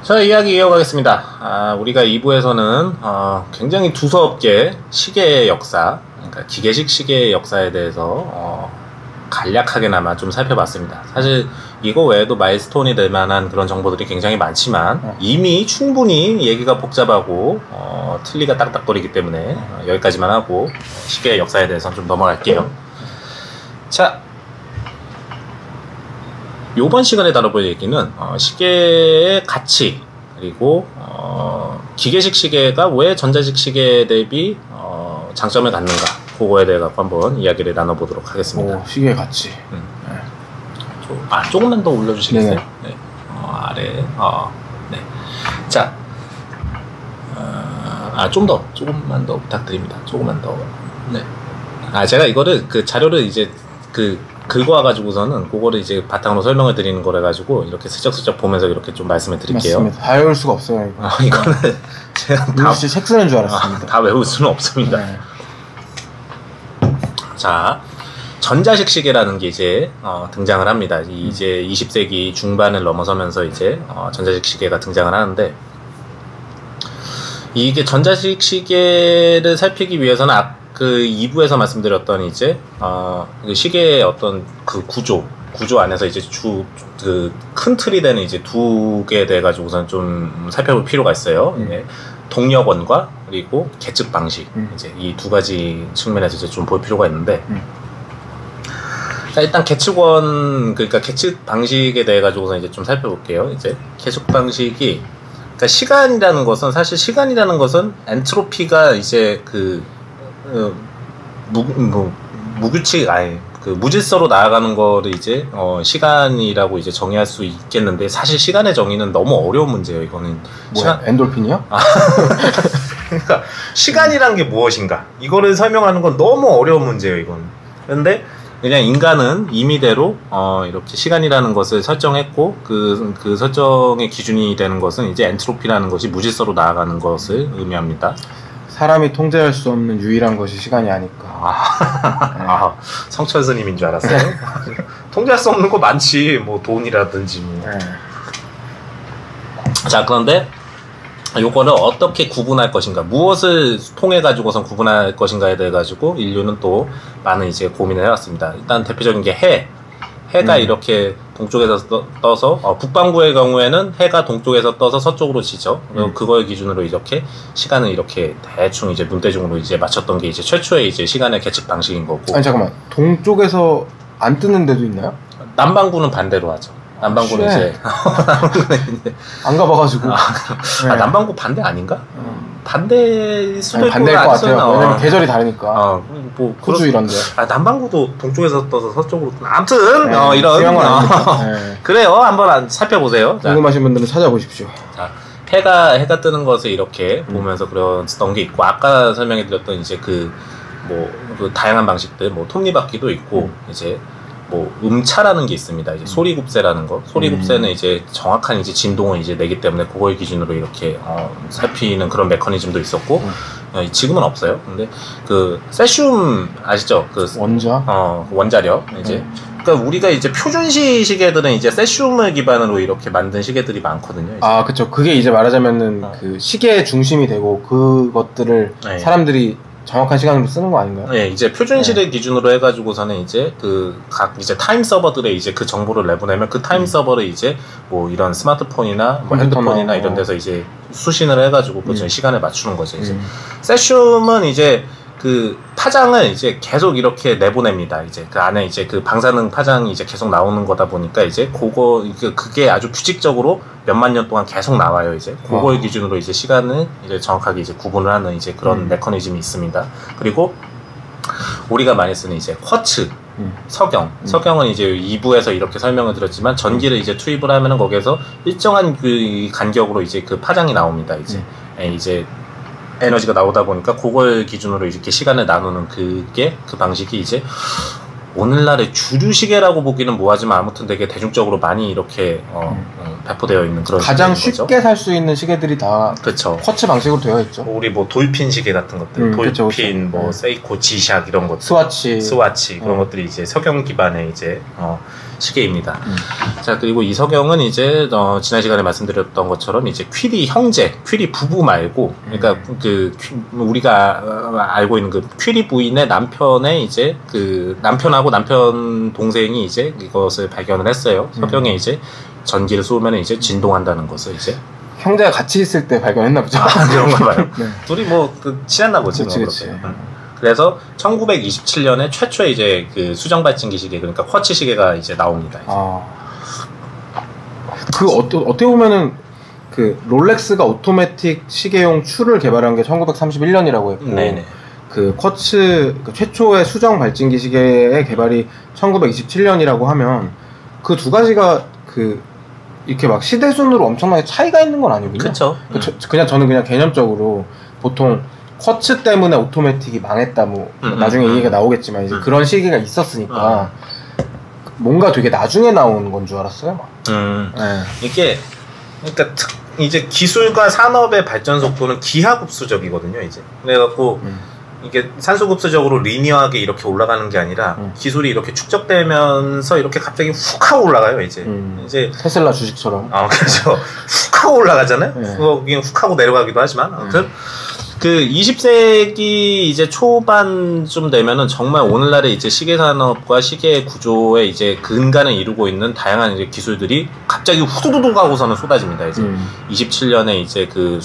자, 이야기 이어가겠습니다. 우리가 2부에서는 굉장히 두서없게 시계의 역사, 그러니까 기계식 시계의 역사에 대해서 간략하게나마 좀 살펴봤습니다. 사실 이거 외에도 마일스톤이 될 만한 그런 정보들이 굉장히 많지만 이미 충분히 얘기가 복잡하고 틀니가 딱딱거리기 때문에 여기까지만 하고 시계의 역사에 대해서는 좀 넘어갈게요. 자, 요번 시간에 다뤄볼 얘기는 시계의 가치, 그리고 기계식 시계가 왜 전자식 시계 대비 장점을 갖는가, 그거에 대해 갖고 한번 이야기를 나눠보도록 하겠습니다. 오, 시계의 가치. 네. 조금만 더 올려주시겠어요? 네. 아래. 네. 자, 조금만 더 부탁드립니다. 조금만 더. 네. 제가 이거를 그 자료를 이제 긁어와가지고서는 그거를 이제 바탕으로 설명을 드리는 거라 가지고 이렇게 슬쩍슬쩍 보면서 이렇게 좀 말씀을 드릴게요. 맞습니다. 다 외울 수가 없어요. 이거는 제가 책 쓰는 줄 알았습니다. 다 외울 수는 없습니다. 네. 자, 전자식 시계라는 게 이제 등장을 합니다. 이제 20세기 중반을 넘어서면서 이제 전자식 시계가 등장을 하는데, 이게 전자식 시계를 살피기 위해서는 그 2부에서 말씀드렸던 이제 그 시계의 어떤 그 구조 안에서 이제 큰 틀이 되는 이제 두 개에 대해 가지고선 좀 살펴볼 필요가 있어요. 동력원과 그리고 계측 방식, 이제 이 두 가지 측면에서 이제 좀 볼 필요가 있는데, 자, 일단 계측원, 그러니까 계측 방식에 대해 가지고선 이제 좀 살펴볼게요. 이제 계측 방식이, 그러니까 시간이라는 것은 엔트로피가 이제 무질서로 나아가는 거를 이제 시간이라고 이제 정의할 수 있겠는데, 사실 시간의 정의는 너무 어려운 문제예요. 이거는 엔돌핀이요? 그러니까 시간이란 게 무엇인가, 이거를 설명하는 건 너무 어려운 문제예요. 이건. 그런데 그냥 인간은 임의대로 이렇게 시간이라는 것을 설정했고, 그 설정의 기준이 되는 것은 이제 엔트로피라는 것이 무질서로 나아가는 것을 의미합니다. 사람이 통제할 수 없는 유일한 것이 시간이 아닐까. 성철 스님인 줄 알았어요. 통제할 수 없는 거 많지, 뭐 돈이라든지 뭐. 자, 그런데 요거를 어떻게 구분할 것인가, 무엇을 통해 가지고선 구분할 것인가에 대해 가지고 인류는 또 많은 이제 고민을 해왔습니다. 일단 대표적인 게 해가 이렇게 동쪽에서 떠서 북반구의 경우에는 해가 동쪽에서 떠서 서쪽으로 지죠. 그걸 기준으로 이렇게 시간을 이렇게 대충 이제 눈대중으로 이제 맞췄던 게 이제 최초의 이제 시간의 계측 방식인 거고. 아니 잠깐만, 동쪽에서 안 뜨는 데도 있나요? 남반구는 반대로 하죠. 남반구는 이제 안 가봐가지고. 남반구 반대 아닌가? 반대일 수도 있고, 반대일 것 같아요. 왜냐면 계절이 다르니까. 뭐 호주 이런데. 남반구도 동쪽에서 떠서 서쪽으로. 아무튼 이런. 그래요. 한번 살펴보세요. 궁금하신 분들은 찾아보십시오. 자, 해가 뜨는 것을 이렇게 보면서 그랬던 게 있고, 아까 설명해드렸던 이제 그 다양한 방식들, 뭐 톱니바퀴도 있고, 이제 뭐 음차라는 게 있습니다. 이제 소리굽새라는 거. 소리굽새는 이제 정확한 이제 진동을 이제 내기 때문에 그걸 기준으로 이렇게 살피는 그런 메커니즘도 있었고, 지금은 없어요. 근데 그 세슘 아시죠? 그 원자력 이제. 그러니까 우리가 이제 표준시 시계들은 이제 세슘을 기반으로 이렇게 만든 시계들이 많거든요. 이제. 그쵸. 그게 이제 말하자면은 그 시계의 중심이 되고, 그것들을 사람들이 정확한 시간으로 쓰는 거 아닌가요? 네, 이제 표준시를 기준으로 해가지고서는 이제 각 이제 타임 서버들의 이제 그 정보를 내보내면 그 타임 서버를 이제 뭐 이런 스마트폰이나 뭐 핸드폰이나 이런 데서 이제 수신을 해가지고 그 시간을 맞추는 거죠. 이제 세슘은 이제 그 파장을 이제 계속 이렇게 내보냅니다. 이제 그 안에 이제 그 방사능 파장이 이제 계속 나오는 거다 보니까 이제 그게 아주 규칙적으로 몇만 년 동안 계속 나와요. 이제 그걸 기준으로 이제 시간을 이제 정확하게 이제 구분을 하는 이제 그런 메커니즘이 있습니다. 그리고 우리가 많이 쓰는 이제 쿼츠, 석영은 이제 2부에서 이렇게 설명을 드렸지만, 전기를 이제 투입을 하면은 거기에서 일정한 그 간격으로 이제 그 파장이 나옵니다. 이제 에너지가 나오다 보니까 그걸 기준으로 이렇게 시간을 나누는 그 방식이 이제 오늘날의 주류 시계라고 보기는 뭐하지만 아무튼 되게 대중적으로 많이 이렇게 배포되어 있는 그런 가장 쉽게 살 수 있는 시계들이 다 그쵸. 쿼츠 방식으로 되어 있죠. 우리 뭐 돌핀 시계 같은 것들, 돌핀, 그쵸. 뭐 세이코, 지샥 이런 것들, 스와치 그런 것들이 이제 석영 기반의 이제 시계입니다. 자, 그리고 이 석영은 이제 지난 시간에 말씀드렸던 것처럼 이제 퀴리 형제, 퀴리 부부 말고, 그러니까 우리가 알고 있는 그 퀴리 부인의 남편의 이제 그 남편하고 남편 동생이 이제 이것을 발견을 했어요. 석영에 이제 전기를 쏘면 이제 진동한다는 것을 이제 형제가 같이 있을 때 발견했나 보죠. 그런가 봐요. 네. 둘이 뭐 친했나 보지. 그치. 그래서 1927년에 최초의 이제 그 수정 발진기 시계, 그러니까 쿼츠 시계가 이제 나옵니다. 이제. 어떻게 보면은 그 롤렉스가 오토매틱 시계용 추를 개발한 게 1931년이라고 했고, 네네. 그 쿼츠 최초의 수정 발진기 시계의 개발이 1927년이라고 하면 그 두 가지가 이렇게 막 시대순으로 엄청나게 차이가 있는 건 아니군요. 그렇죠. 저는 그냥 개념적으로 보통 쿼츠 때문에 오토매틱이 망했다 나중에 이 얘기가 나오겠지만 이제 그런 시기가 있었으니까 뭔가 되게 나중에 나온 건 줄 알았어요. 네. 이게 그러니까 이제 기술과 산업의 발전 속도는 기하급수적이거든요. 이제 그래갖고 이게 산소급수적으로 리니어하게 이렇게 올라가는 게 아니라 기술이 이렇게 축적되면서 이렇게 갑자기 훅 하고 올라가요. 이제 테슬라 주식처럼. 그렇죠. 훅 하고 올라가잖아요. 그냥 훅 하고 내려가기도 하지만 아무튼 그 20세기 이제 초반쯤 되면은 정말 오늘날의 이제 시계 산업과 시계 구조의 이제 근간을 이루고 있는 다양한 이제 기술들이 갑자기 후두두둑 하고서는 쏟아집니다. 이제 27년에 이제 그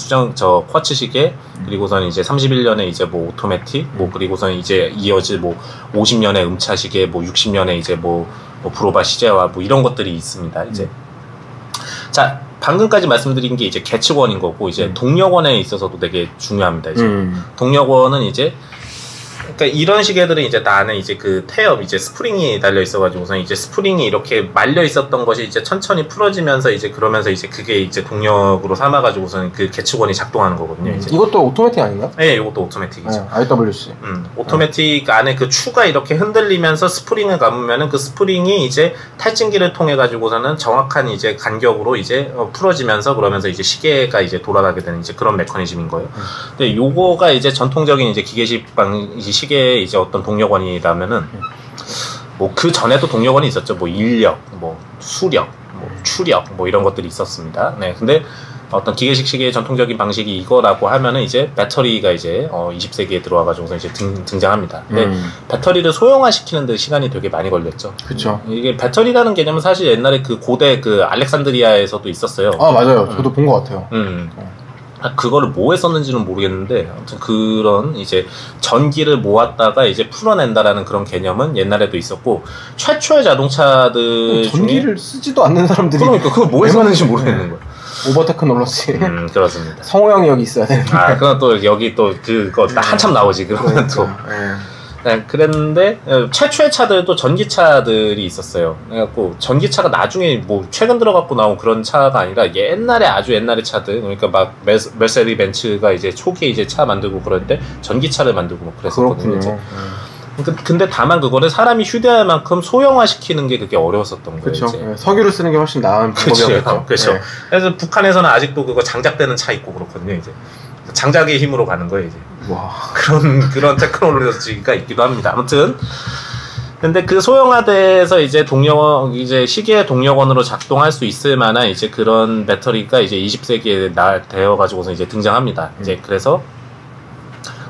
쿼츠 시계, 그리고선 이제 31년에 이제 뭐 오토매틱, 그리고선 이제 이어질 50년에 음차 시계, 60년에 이제 브로바 시제와 이런 것들이 있습니다. 이제 자. 방금까지 말씀드린 게 이제 계측원인 거고, 이제 동력원에 있어서도 되게 중요합니다. 이제 동력원은 이제 그러니까 이런 시계들은 이제 다 안에 이제 그 태엽 이제 스프링이 달려 있어가지고선 이제 스프링이 이렇게 말려 있었던 것이 이제 천천히 풀어지면서 이제 그러면서 이제 그게 이제 동력으로 삼아가지고선 그 계측원이 작동하는 거거든요. 이제. 이것도 오토매틱 아닌가? 네, 이것도 오토매틱이죠. IWC. 오토매틱 안에 그 추가 이렇게 흔들리면서 스프링을 감으면은 그 스프링이 이제 탈진기를 통해 가지고서는 정확한 이제 간격으로 이제 풀어지면서 그러면서 이제 시계가 이제 돌아가게 되는 이제 그런 메커니즘인 거예요. 근데 요거가 이제 전통적인 이제 기계식 시계의 이제 어떤 동력원이라면은 그 전에도 동력원이 있었죠. 인력, 수력, 추력 이런 것들이 있었습니다. 네, 근데 어떤 기계식 시계의 전통적인 방식이 이거라고 하면은 이제 배터리가 이제 20세기에 들어와가지고 이제 등장합니다. 근데 배터리를 소형화시키는 데 시간이 되게 많이 걸렸죠. 그렇죠. 이게 배터리라는 개념은 사실 옛날에 그 고대 그 알렉산드리아에서도 있었어요. 맞아요. 저도 본 것 같아요. 그거를 뭐에 썼는지는 모르겠는데 아무튼 그런 이제 전기를 모았다가 이제 풀어낸다라는 그런 개념은 옛날에도 있었고, 최초의 자동차들 전기를 쓰지도 않는 사람들이 그러니까 그걸 뭐에 썼는지 모르겠는 거야. 오버 테크놀로지. 그렇습니다. 성호형이 여기 있어야 되는데. 그건 또 여기 또 그거 한참 나오지. 그러면 또. 네, 그랬는데 최초의 차들도 전기차들이 있었어요. 그래갖고 전기차가 나중에 최근 들어갖고 나온 그런 차가 아니라 옛날에 아주 옛날의 차들, 그러니까 막 메르세디 벤츠가 이제 초기에 이제 차 만들고 그럴 때 전기차를 만들고 그랬었거든요. 근데 다만 그거를 사람이 휴대할 만큼 소형화시키는 게 그게 어려웠었던 거예요. 그렇죠. 석유를 쓰는 게 훨씬 나은 방법이었죠. 그렇죠. 그래서 북한에서는 아직도 그거 장작되는 차 있고 그렇거든요. 이제 장작의 힘으로 가는 거예요. 이제. 와. 그런 테크놀로지가 있기도 합니다. 아무튼 근데 그 소형화돼서 이제 이제 시계의 동력원으로 작동할 수 있을 만한 이제 그런 배터리가 이제 20세기에 되어가지고서 이제 등장합니다. 이제 그래서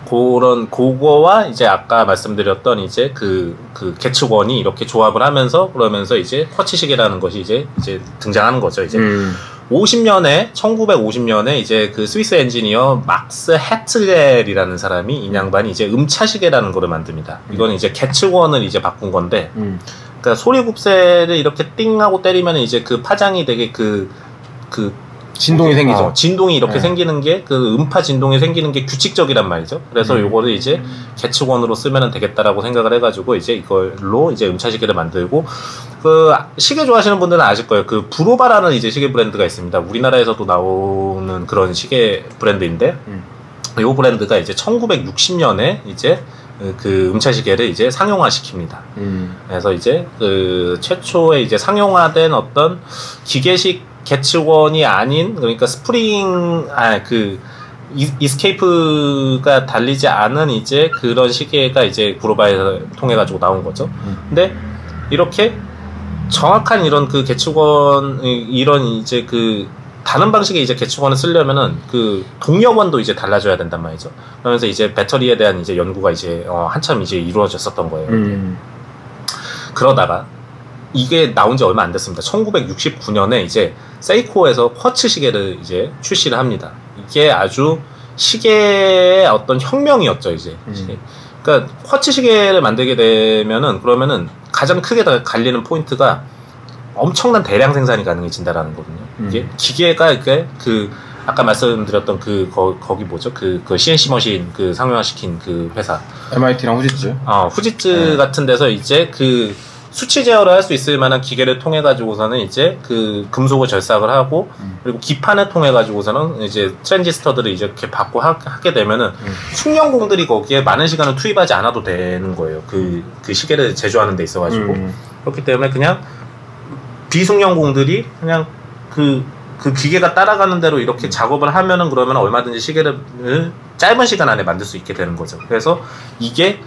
그거와 이제 아까 말씀드렸던 이제 그 계측원이 이렇게 조합을 하면서 그러면서 이제 쿼츠 시계라는 것이 이제 등장하는 거죠. 이제 1950년에 이제 그 스위스 엔지니어 막스 헤틀렐이라는 사람이 이 양반이 이제 음차 시계라는 거를 만듭니다. 이거는 이제 계측원을 이제 바꾼 건데, 그러니까 소리곱새를 이렇게 띵 하고 때리면 이제 그 파장이 되게 진동이 생기죠. 진동이 이렇게 생기는 게, 그 음파 진동이 생기는 게 규칙적이란 말이죠. 그래서 요거를 이제 계측원으로 쓰면 되겠다라고 생각을 해가지고 이제 이걸로 이제 음차시계를 만들고, 그 시계 좋아하시는 분들은 아실 거예요. 그 브로바라는 이제 시계 브랜드가 있습니다. 우리나라에서도 나오는 그런 시계 브랜드인데, 요 브랜드가 이제 1960년에 이제 그 음차시계를 이제 상용화 시킵니다. 그래서 이제 그 최초의 이제 상용화된 어떤 기계식 계측원이 아닌, 그러니까 그 이스케이프가 달리지 않은 이제 그런 시계가 이제 구로바에서 통해 가지고 나온 거죠. 근데 이렇게 정확한 이런 그 계측원, 이런 이제 그 다른 방식의 이제 계측원을 쓰려면은 그 동력원도 이제 달라져야 된단 말이죠. 그러면서 이제 배터리에 대한 이제 연구가 이제 한참 이제 이루어졌었던 거예요. 그러다가 이게 나온 지 얼마 안 됐습니다. 1969년에 이제 세이코에서 쿼츠 시계를 이제 출시를 합니다. 이게 아주 시계의 어떤 혁명이었죠, 이제. 그러니까 쿼츠 시계를 만들게 되면은, 그러면은 가장 크게 갈리는 포인트가 엄청난 대량 생산이 가능해진다라는 거거든요. 이게 기계가 이게 그 아까 말씀드렸던 거기 뭐죠? 그 CNC 머신 그 상용화시킨 그 회사. MIT랑 후지츠. 후지츠 같은 데서 이제 그 수치 제어를 할 수 있을 만한 기계를 통해 가지고서는 이제 그 금속을 절삭을 하고 그리고 기판을 통해 가지고서는 이제 트랜지스터들을 이제 이렇게 받고 하게 되면은 숙련공들이 거기에 많은 시간을 투입하지 않아도 되는 거예요. 그 시계를 제조하는 데 있어 가지고. 그렇기 때문에 그냥 비숙련공들이 그냥 그 기계가 따라가는 대로 이렇게 작업을 하면은, 그러면 얼마든지 시계를 짧은 시간 안에 만들 수 있게 되는 거죠. 그래서 이게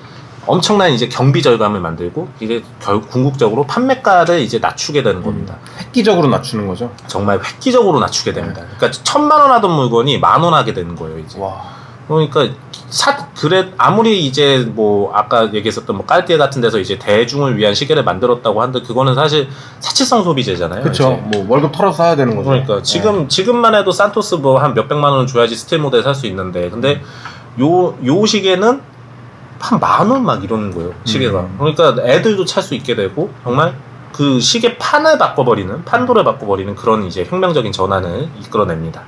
엄청난 이제 경비 절감을 만들고, 이게 궁극적으로 판매가를 이제 낮추게 되는 겁니다. 획기적으로 낮추는 거죠. 정말 획기적으로 낮추게 됩니다. 그러니까 1,000만 원 하던 물건이 10,000원 하게 되는 거예요, 이제. 와. 그러니까 아무리 이제 뭐 아까 얘기했었던 뭐 깔티에 같은 데서 이제 대중을 위한 시계를 만들었다고 한들, 그거는 사실 사치성 소비재잖아요. 그렇죠. 뭐 월급 털어서 사야 되는 거죠. 그러니까 지금만 해도 산토스 뭐 한 몇백만 원 줘야지 스틸 모델 살 수 있는데, 근데 요 시계는 한 10,000원 막 이러는 거예요, 시계가. 그러니까 애들도 찰 수 있게 되고, 정말 그 시계 판도를 바꿔버리는 그런 이제 혁명적인 전환을 이끌어냅니다.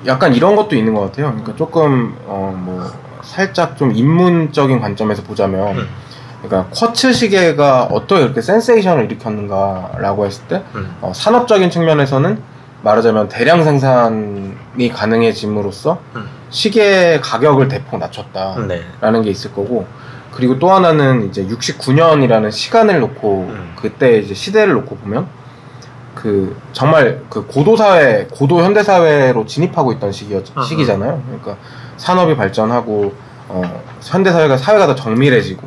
약간 이런 것도 있는 것 같아요. 그러니까 조금 뭐 살짝 좀 인문적인 관점에서 보자면, 그러니까 쿼츠 시계가 어떻게 그렇게 센세이션을 일으켰는가라고 했을 때, 산업적인 측면에서는 말하자면 대량 생산이 가능해짐으로써 시계 가격을 대폭 낮췄다라는 게 있을 거고, 그리고 또 하나는 이제 69년이라는 시간을 놓고 그때 이제 시대를 놓고 보면 정말 고도 현대 사회로 진입하고 있던 시기잖아요. 그러니까 산업이 발전하고 현대 사회가 더 정밀해지고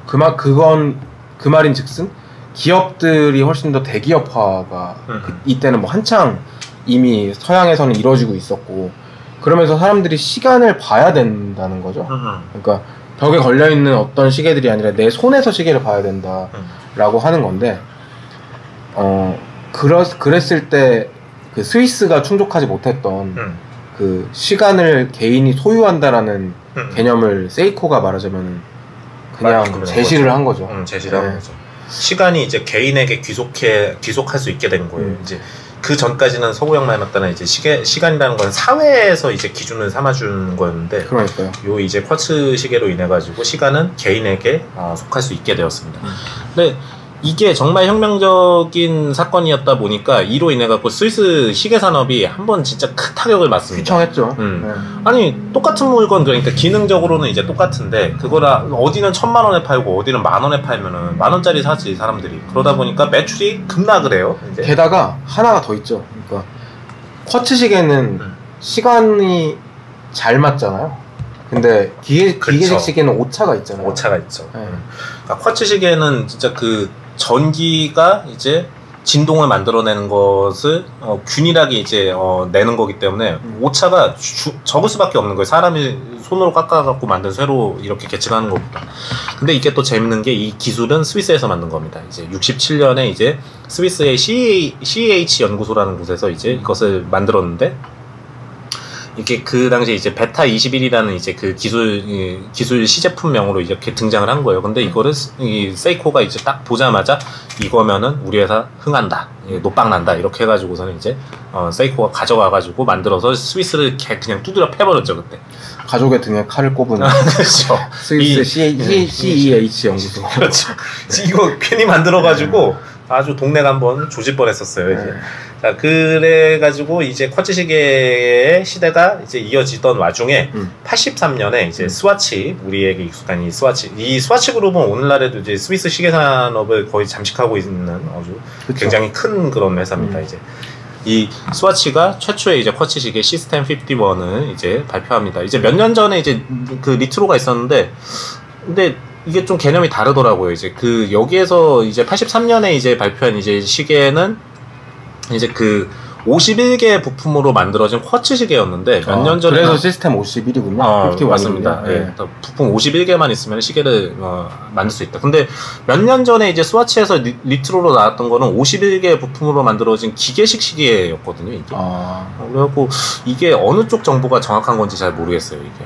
그 말인즉슨 기업들이 훨씬 더 대기업화가 이때는 뭐 한창 이미 서양에서는 이루어지고 있었고, 그러면서 사람들이 시간을 봐야 된다는 거죠. 그러니까 벽에 걸려있는 어떤 시계들이 아니라 내 손에서 시계를 봐야 된다라고 하는 건데, 그랬을 때 그 스위스가 충족하지 못했던 그 시간을 개인이 소유한다라는 개념을 세이코가 말하자면 그냥 제시를 한 거죠. 제시를 한 거죠. 시간이 이제 개인에게 귀속할 수 있게 된 거예요. 이제 그 전까지는 서구형만 맞다는 이제 시간이라는 건 사회에서 이제 기준을 삼아주는 거였는데, 그러니까요. 요 이제 쿼츠 시계로 인해 가지고 시간은 개인에게 속할 수 있게 되었습니다. 근데 이게 정말 혁명적인 사건이었다 보니까 이로 인해 갖고 스위스 시계 산업이 한번 진짜 큰 타격을 맞습니다. 휘청했죠. 아니 똑같은 물건, 그러니까 기능적으로는 이제 똑같은데 그거라 어디는 1,000만 원에 팔고 어디는 10,000원에 팔면은 10,000원짜리 사지 사람들이. 그러다 보니까 매출이 급락을 해요. 이제. 게다가 하나가 더 있죠. 그러니까 쿼츠 시계는 시간이 잘 맞잖아요. 근데 기계식 시계는 오차가 있잖아요. 오차가 있죠. 그러니까 쿼츠 시계는 진짜 그 전기가 이제 진동을 만들어내는 것을 균일하게 이제 내는 거기 때문에 오차가 적을 수밖에 없는 거예요. 사람이 손으로 깎아갖고 만든 쇠로 이렇게 계측하는 것보다. 근데 이게 또 재밌는 게 이 기술은 스위스에서 만든 겁니다. 이제 67년에 이제 스위스의 CEH 연구소라는 곳에서 이제 이것을 만들었는데, 이게 그 당시에 이제 베타 21이라는 이제 그 기술 시제품명으로 이렇게 등장을 한 거예요. 근데 이거를 세이코가 이제 딱 보자마자 이거면은 우리 회사 흥한다, 노빵 난다, 이렇게 해가지고서는 이제 세이코가 가져와가지고 만들어서 스위스를 그냥 두드려 패버렸죠 그때. 가족의 등에 칼을 꼽은. 그렇죠. 스위스 CEH 연구소. 그렇죠. 이거 괜히 만들어가지고 아주 동네가 한번 조질 뻔했었어요. 이제. 네. 자, 그래가지고 이제 쿼츠 시계의 시대가 이제 이어지던 와중에 83년에 이제 스와치, 우리에게 익숙한 이 스와치 그룹은 오늘날에도 이제 스위스 시계 산업을 거의 잠식하고 있는 아주 그쵸. 굉장히 큰 그런 회사입니다. 이제. 이 스와치가 최초의 이제 쿼츠 시계 시스템 51을 이제 발표합니다. 이제 몇 년 전에 이제 그 리트로가 있었는데, 근데 이게 좀 개념이 다르더라고요. 이제 그 여기에서 이제 83년에 이제 발표한 이제 시계는 이제 그 51개 부품으로 만들어진 쿼츠 시계였는데 몇 년 전에 그래서 시스템 51이군요. 51 맞습니다. 네. 예. 부품 51개만 있으면 시계를 만들 수 있다. 근데 몇 년 전에 이제 스와치에서 리트로로 나왔던 거는 51개 부품으로 만들어진 기계식 시계였거든요. 이게. 그래갖고 이게 어느 쪽 정보가 정확한 건지 잘 모르겠어요. 이게.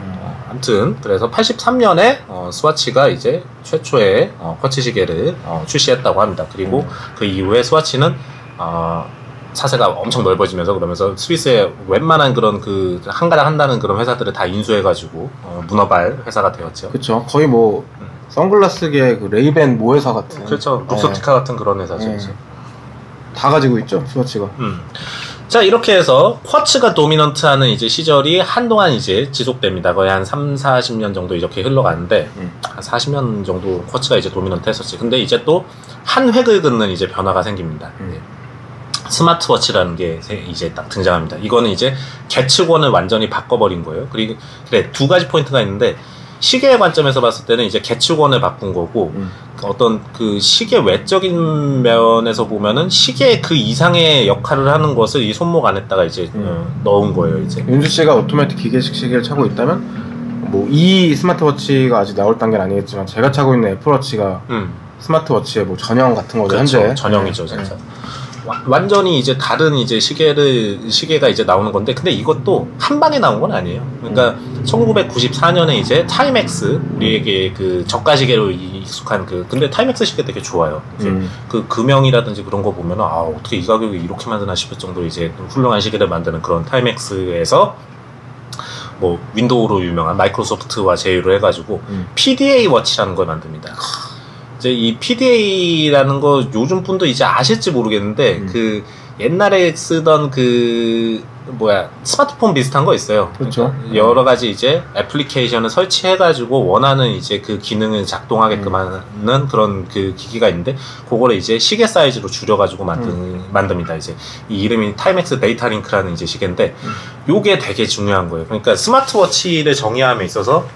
아무튼 그래서 83년에 스와치가 이제 최초의 쿼츠 시계를 출시했다고 합니다. 그리고 그 이후에 스와치는 사세가 엄청 넓어지면서 그러면서 스위스의 웬만한 그런 그 한가닥 한다는 그런 회사들을 다 인수해가지고 문어발 회사가 되었죠. 그렇죠. 거의 뭐 선글라스계 그 레이벤 모회사 같은. 그렇죠. 룩소티카 같은 그런 회사죠. 다 가지고 있죠, 스와치가. 자, 이렇게 해서 쿼츠가 도미넌트하는 이제 시절이 한동안 이제 지속됩니다. 거의 한 3, 40년 정도 이렇게 흘러가는데 한 40년 정도 쿼츠가 이제 도미넌트 했었지. 근데 이제 또 한 획을 긋는 이제 변화가 생깁니다. 스마트워치라는 게 이제 딱 등장합니다. 이거는 이제 계측원을 완전히 바꿔버린 거예요. 그리고 그래, 두 가지 포인트가 있는데 시계의 관점에서 봤을 때는 이제 계측원을 바꾼 거고 어떤 그 시계 외적인 면에서 보면은 시계 그 이상의 역할을 하는 것을 이 손목 안에다가 이제 넣은 거예요. 이제 윤수 씨가 오토매틱 기계식 시계를 차고 있다면 뭐 이 스마트워치가 아직 나올 단계는 아니겠지만 제가 차고 있는 애플워치가 스마트워치의 뭐 전형 같은 거죠. 그렇죠. 현재 전형이죠, 진짜. 완전히 이제 다른 이제 시계가 이제 나오는 건데, 근데 이것도 한 방에 나온 건 아니에요. 그러니까 1994년에 이제 타임엑스, 우리에게 그 저가 시계로 익숙한 근데 타임엑스 시계 되게 좋아요. 그 금형이라든지 그런 거 보면은 어떻게 이 가격에 이렇게 만드나 싶을 정도로 이제 훌륭한 시계를 만드는 그런 타임엑스에서 뭐 윈도우로 유명한 마이크로소프트와 제휴를 해가지고 PDA 워치라는 걸 만듭니다. 이제 이 PDA라는 거 요즘 분도 이제 아실지 모르겠는데 그 옛날에 쓰던 스마트폰 비슷한 거 있어요. 그렇죠. 그러니까 여러 가지 이제 애플리케이션을 설치해가지고 원하는 이제 그 기능을 작동하게끔 하는 그런 그 기기가 있는데 그거를 이제 시계 사이즈로 줄여가지고 만듭니다. 이제 이 이름이 타임엑스 데이터 링크라는 이제 시계인데 요게 되게 중요한 거예요. 그러니까 스마트워치를 정의함에 있어서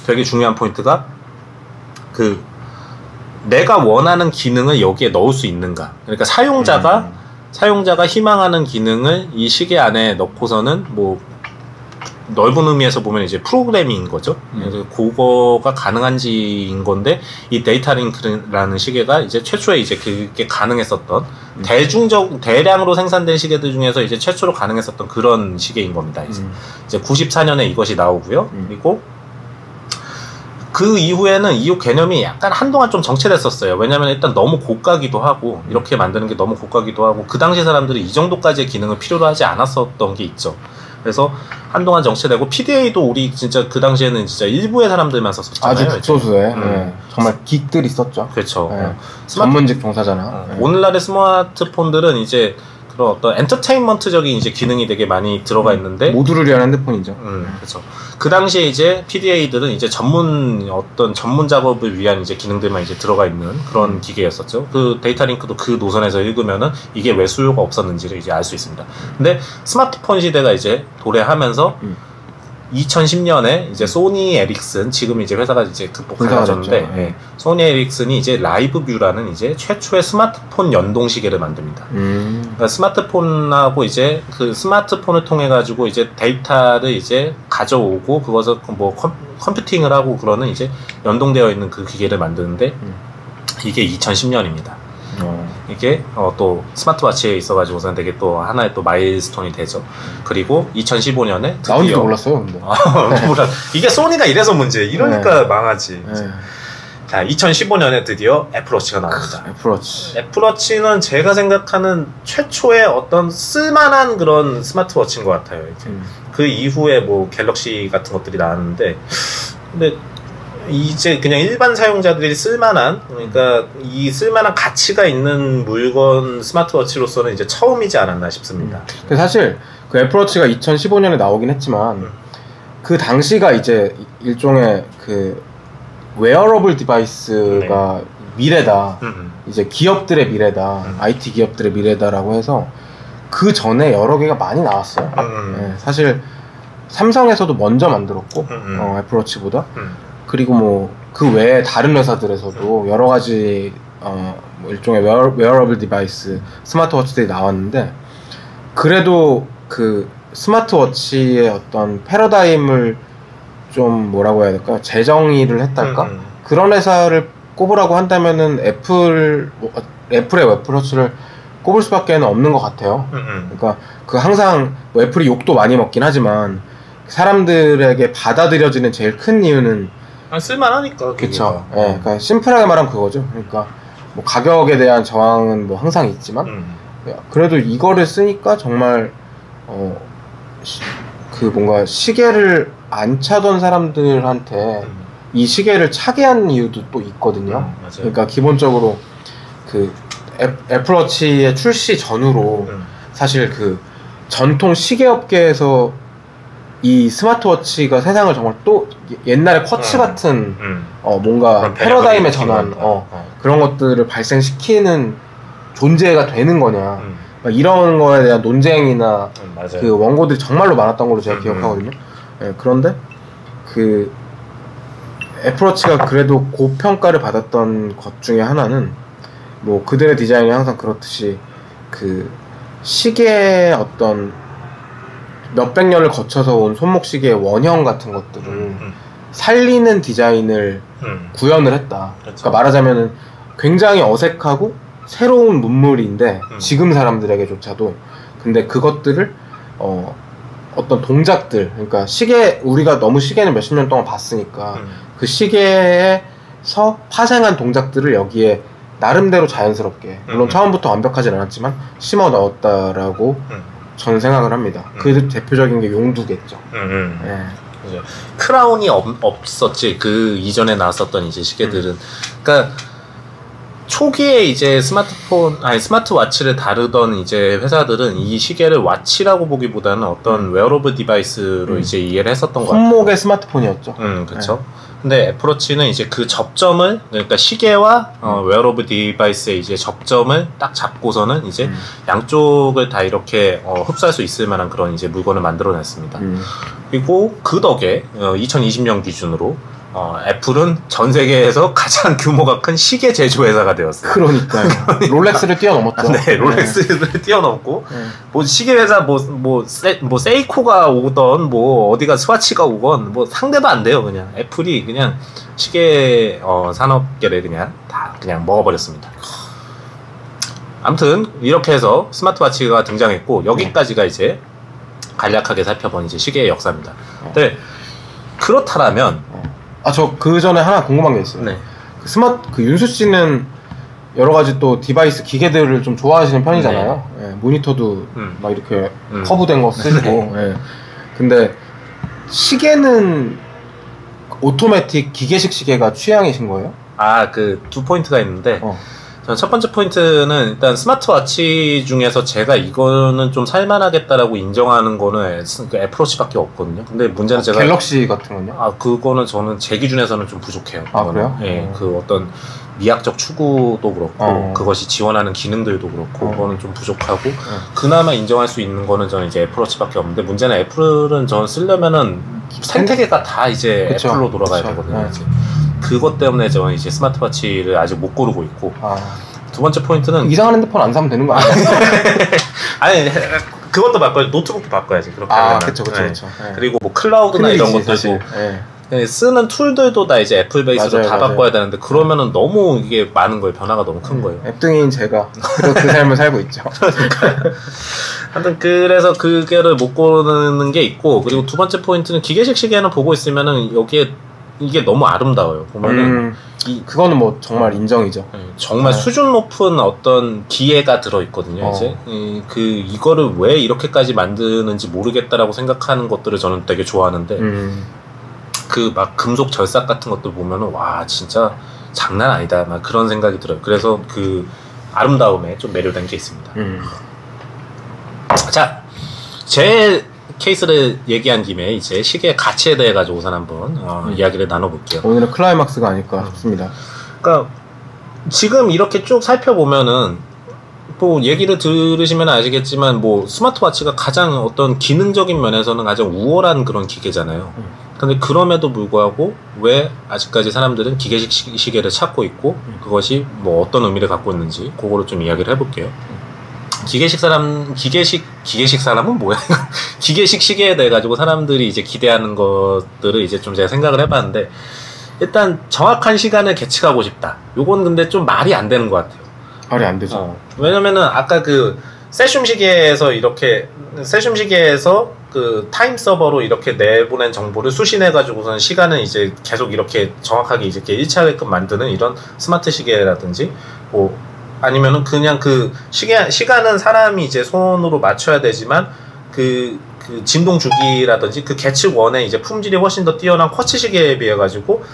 되게 중요한 포인트가 내가 원하는 기능을 여기에 넣을 수 있는가. 그러니까 사용자가 희망하는 기능을 이 시계 안에 넣고서는 뭐 넓은 의미에서 보면 이제 프로그래밍인 거죠. 그래서 그거가 가능한지인 건데 이 데이터 링크라는 시계가 이제 최초에 이제 그게 가능했었던 대량으로 생산된 시계들 중에서 이제 최초로 가능했었던 그런 시계인 겁니다. 이제 94년에 이것이 나오고요. 그리고 그 이후에는 이 개념이 약간 한동안 좀 정체됐었어요. 왜냐면 일단 너무 고가기도 하고 이렇게 만드는 게 너무 고가기도 하고 그 당시 사람들이 이 정도까지의 기능을 필요로 하지 않았었던 게 있죠. 그래서 한동안 정체되고 PDA도 우리 진짜 그 당시에는 진짜 일부의 사람들만 썼었잖아요. 아주 극소수의 정말 긱들이 썼죠. 그렇죠. 전문직 종사잖아. 오늘날의 스마트폰들은 이제 그런 어떤 엔터테인먼트적인 이제 기능이 되게 많이 들어가 있는데 모두를 위한 핸드폰이죠. 그렇죠. 그 당시에 이제 PDA들은 이제 전문 작업을 위한 이제 기능들만 이제 들어가 있는 그런 기계였었죠. 그 데이터 링크도 그 노선에서 읽으면은 이게 왜 수요가 없었는지를 이제 알 수 있습니다. 근데 스마트폰 시대가 이제 도래하면서 2010년에 이제 소니 에릭슨, 지금 이제 회사가 이제 극복 달라졌는데, 소니 에릭슨이 이제 라이브뷰라는 이제 최초의 스마트폰 연동 시계를 만듭니다. 그러니까 스마트폰하고 이제 그 스마트폰을 통해 가지고 이제 데이터를 이제 가져오고 그것을 뭐 컴퓨팅을 하고 그러는 이제 연동되어 있는 그 기계를 만드는데 이게 2010년입니다. 이게 또 스마트워치에 있어가지고선 되게 또 하나의 또 마일스톤이 되죠. 그리고 2015년에 나온지도 몰랐어요. 근데. 몰라. 이게 소니가 이래서 문제. 이러니까 망하지. 자, 2015년에 드디어 애플워치가 나옵니다. 애플워치는 제가 생각하는 최초의 어떤 쓸만한 그런 스마트워치인 것 같아요. 이제. 그 이후에 뭐 갤럭시 같은 것들이 나왔는데, 근데 이제 그냥 일반 사용자들이 쓸만한, 그러니까 이 쓸만한 가치가 있는 물건 스마트워치로서는 이제 처음이지 않았나 싶습니다. 사실 그 애플워치가 2015년에 나오긴 했지만 그 당시가 이제 일종의 그 웨어러블 디바이스가 네. 미래다. 이제 기업들의 미래다. IT 기업들의 미래다라고 해서 그 전에 여러 개가 많이 나왔어요. 네, 사실 삼성에서도 먼저 만들었고 애플워치보다. 그리고 뭐 그 외에 다른 회사들에서도 여러 가지 뭐 일종의 웨어러블 디바이스 스마트워치들이 나왔는데 그래도 그 스마트워치의 어떤 패러다임을 좀 뭐라고 해야 될까 재정의를 했달까 그런 회사를 꼽으라고 한다면은 애플의 애플워치를 꼽을 수밖에 없는 것 같아요. 그러니까 그 항상 뭐 애플이 욕도 많이 먹긴 하지만 사람들에게 받아들여지는 제일 큰 이유는 쓸만하니까. 그렇죠. 예, 그러니까 심플하게 말하면 그거죠. 그러니까 뭐 가격에 대한 저항은 뭐 항상 있지만 그래도 이거를 쓰니까 정말 그 뭔가 시계를 안 차던 사람들한테 이 시계를 차게 한 이유도 또 있거든요. 그러니까 기본적으로 그 애플워치의 출시 전후로 사실 그 전통 시계업계에서 이 스마트워치가 세상을 정말 또 옛날에 쿼츠 같은 뭔가 패러다임의 전환 그런 것들을 발생시키는 존재가 되는 거냐 이런 거에 대한 논쟁이나 그 원고들이 정말로 많았던 걸로 제가 기억하거든요. 네, 그런데 그 애플워치가 그래도 고평가를 받았던 것 중에 하나는 뭐 그들의 디자인이 항상 그렇듯이 그 시계의 어떤 몇백 년을 거쳐서 온 손목시계의 원형 같은 것들을 살리는 디자인을 구현을 했다. 그러니까 말하자면은 굉장히 어색하고 새로운 문물인데 지금 사람들에게조차도 근데 그것들을 어떤 동작들 그러니까 우리가 너무 시계는 몇십 년 동안 봤으니까 그 시계에서 파생한 동작들을 여기에 나름대로 자연스럽게 물론 처음부터 완벽하진 않았지만 심어 넣었다라고 저는 생각을 합니다. 그 대표적인 게 용두겠죠. 네. 크라운이 없었지. 그 이전에 나왔었던 이제 시계들은. 그러니까 초기에 이제 스마트워치를 다루던 이제 회사들은 이 시계를 와치라고 보기보다는 어떤 웨어러블 디바이스로 이제 이해를 했었던 것 같아요. 손목의 스마트폰이었죠. 그렇죠. 네. 근데 애플워치는 이제 그 접점을 그러니까 시계와 웨어러블 디바이스의 이제 접점을 딱 잡고서는 이제 양쪽을 다 이렇게 흡수할 수 있을 만한 그런 이제 물건을 만들어냈습니다. 그리고 그 덕에 2020년 기준으로 애플은 전 세계에서 가장 규모가 큰 시계 제조 회사가 되었어요. 그러니까요. 롤렉스를 뛰어넘었죠. 네, 롤렉스를 뛰어넘고 뭐 시계 회사 뭐 세이코가 오던 뭐 어디가 스와치가 오건 뭐 상대도 안 돼요. 그냥 애플이 그냥 시계 산업계를 그냥 다 그냥 먹어버렸습니다. 아무튼 이렇게 해서 스마트워치가 등장했고 여기까지가 이제 간략하게 살펴본 이제 시계의 역사입니다. 근데 그렇다라면 저 그 전에 하나 궁금한 게 있어요. 네. 그 윤수 씨는 여러 가지 또 디바이스 기계들을 좀 좋아하시는 편이잖아요. 네. 예, 모니터도 막 이렇게 커브된 거 쓰시고. 네. 예. 근데 시계는 오토매틱 기계식 시계가 취향이신 거예요? 그 두 포인트가 있는데 저는 첫 번째 포인트는 일단 스마트워치 중에서 제가 이거는 좀 살만하겠다라고 인정하는 거는 그 애플워치밖에 없거든요. 근데 문제는 제가 갤럭시 같은 건요? 그거는 저는 제 기준에서는 좀 부족해요. 그래요? 예, 그 어떤 미학적 추구도 그렇고 그것이 지원하는 기능들도 그렇고 그거는 좀 부족하고 그나마 인정할 수 있는 거는 저는 이제 애플워치밖에 없는데 문제는 애플은 저는 쓰려면은 생태계가 다 이제 그쵸. 애플로 돌아가야 그쵸. 되거든요. 이제. 그것 때문에 저는 이제 스마트워치를 아직 못 고르고 있고 두 번째 포인트는 이상한 핸드폰 안 사면 되는 거 아니에요? 아니 그것도 바꿔야 노트북도 바꿔야지 그렇게 하려면 그쵸. 네. 그리고 뭐 클라우드나 이런 것들도 네, 쓰는 툴들도 다 이제 애플 베이스로 다 바꿔야 되는데 그러면은 너무 이게 많은 거예요. 변화가 너무 큰 거예요. 앱등인 제가 그 삶을 살고 있죠. 하여튼 그래서 그게를 못 고르는 게 있고 그리고 두 번째 포인트는 기계식 시계는 보고 있으면은 여기에 이게 너무 아름다워요. 보면은 그거는 뭐 정말 인정이죠. 정말 수준 높은 어떤 기회가 들어있거든요. 이제 이거를 왜 이렇게까지 만드는지 모르겠다라고 생각하는 것들을 저는 되게 좋아하는데 그 막 금속 절삭 같은 것들 보면은 와 진짜 장난 아니다 막 그런 생각이 들어요. 그래서 그 아름다움에 좀 매료된 게 있습니다. 자, 제 케이스를 얘기한 김에 이제 시계의 가치에 대해 가지고선 한번 이야기를 나눠볼게요. 오늘은 클라이막스가 아닐까 싶습니다. 그러니까 지금 이렇게 쭉 살펴보면은 뭐 얘기를 들으시면 아시겠지만 뭐 스마트워치가 가장 어떤 기능적인 면에서는 가장 우월한 그런 기계잖아요. 근데 그럼에도 불구하고 왜 아직까지 사람들은 기계식 시계를 찾고 있고 그것이 뭐 어떤 의미를 갖고 있는지 그거를 좀 이야기를 해볼게요. 기계식 사람은 뭐야? 기계식 시계에 대해 가지고 사람들이 이제 기대하는 것들을 이제 좀 제가 생각을 해봤는데 일단 정확한 시간을 계측하고 싶다. 요건 근데 좀 말이 안 되는 것 같아요. 말이 안 되죠. 왜냐면은 아까 그 세슘 시계에서 그 타임 서버로 이렇게 내보낸 정보를 수신해 가지고선 시간은 이제 계속 이렇게 정확하게 이제 일치하게끔 만드는 이런 스마트 시계라든지 뭐 아니면은 그냥 그 시간은 사람이 이제 손으로 맞춰야 되지만 그 진동 주기라든지 그 계측원의 이제 품질이 훨씬 더 뛰어난 쿼츠 시계에 비해 가지고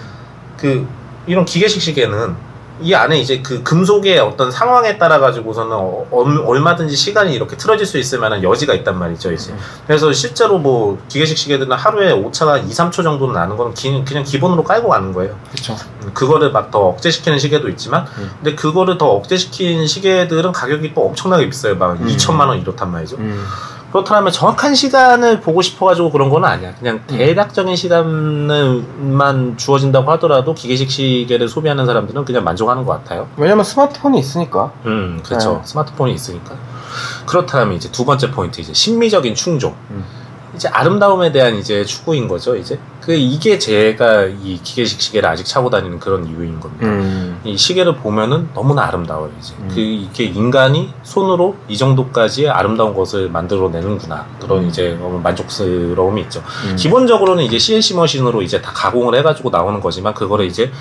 그 이런 기계식 시계는 이 안에 이제 그 금속의 어떤 상황에 따라 가지고서는 얼마든지 시간이 이렇게 틀어질 수 있을 만한 여지가 있단 말이죠, 이제. 그래서 실제로 뭐 기계식 시계들은 하루에 오차가 2, 3초 정도는 나는 건 그냥 기본으로 깔고 가는 거예요. 그렇죠. 그거를 막 더 억제시키는 시계도 있지만, 근데 그거를 더 억제시킨 시계들은 가격이 또 엄청나게 비싸요. 막 2천만 원 이렇단 말이죠. 그렇다면 정확한 시간을 보고 싶어가지고 그런 건 아니야. 그냥 대략적인 시간만 주어진다고 하더라도 기계식 시계를 소비하는 사람들은 그냥 만족하는 것 같아요. 왜냐면 스마트폰이 있으니까. 그렇죠. 네. 스마트폰이 있으니까. 그렇다면 이제 두 번째 포인트 이제 심미적인 충족. 이제 아름다움에 대한 이제 추구인 거죠. 이제 이게 제가 이 기계식 시계를 아직 차고 다니는 그런 이유인 겁니다. 이 시계를 보면은 너무나 아름다워요. 이제 이게 인간이 손으로 이 정도까지 아름다운 것을 만들어내는구나 그런 이제 만족스러움이 있죠. 기본적으로는 이제 CNC 머신으로 이제 다 가공을 해가지고 나오는 거지만 그거를 이제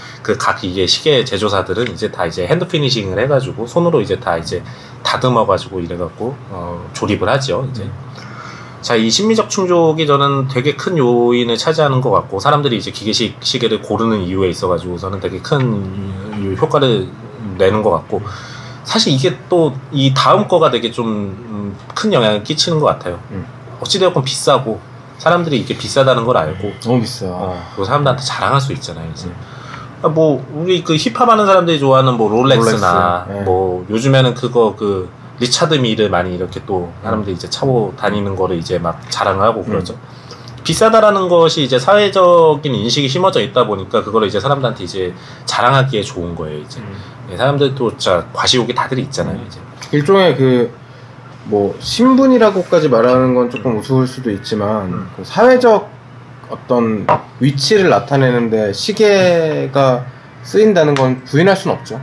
이게 시계 제조사들은 이제 다 이제 핸드 피니싱을 해가지고 손으로 이제 다 이제 다듬어가지고 이래갖고 조립을 하죠. 이제. 자, 이 심미적 충족이 저는 되게 큰 요인을 차지하는 것 같고 사람들이 이제 기계식 시계를 고르는 이유에 있어가지고서는 되게 큰 효과를 내는 것 같고 사실 이게 또 이 다음 거가 되게 좀 큰 영향을 끼치는 것 같아요. 어찌되었건 비싸고 사람들이 이게 비싸다는 걸 알고 너무 비싸. 그리고 사람들한테 자랑할 수 있잖아요. 이제. 뭐 우리 그 힙합 하는 사람들이 좋아하는 뭐 롤렉스나 뭐 요즘에는 리차드 밀을 많이 이렇게 또 사람들이 이제 차고 다니는 거를 이제 막 자랑하고 그러죠. 비싸다라는 것이 이제 사회적인 인식이 심어져 있다 보니까 그거를 이제 사람들한테 이제 자랑하기에 좋은 거예요. 이제 사람들도 진짜 과시욕이 다들 있잖아요. 이제 일종의 뭐 신분이라고까지 말하는 건 조금 우스울 수도 있지만 그 사회적 어떤 위치를 나타내는데 시계가 쓰인다는 건 부인할 수는 없죠.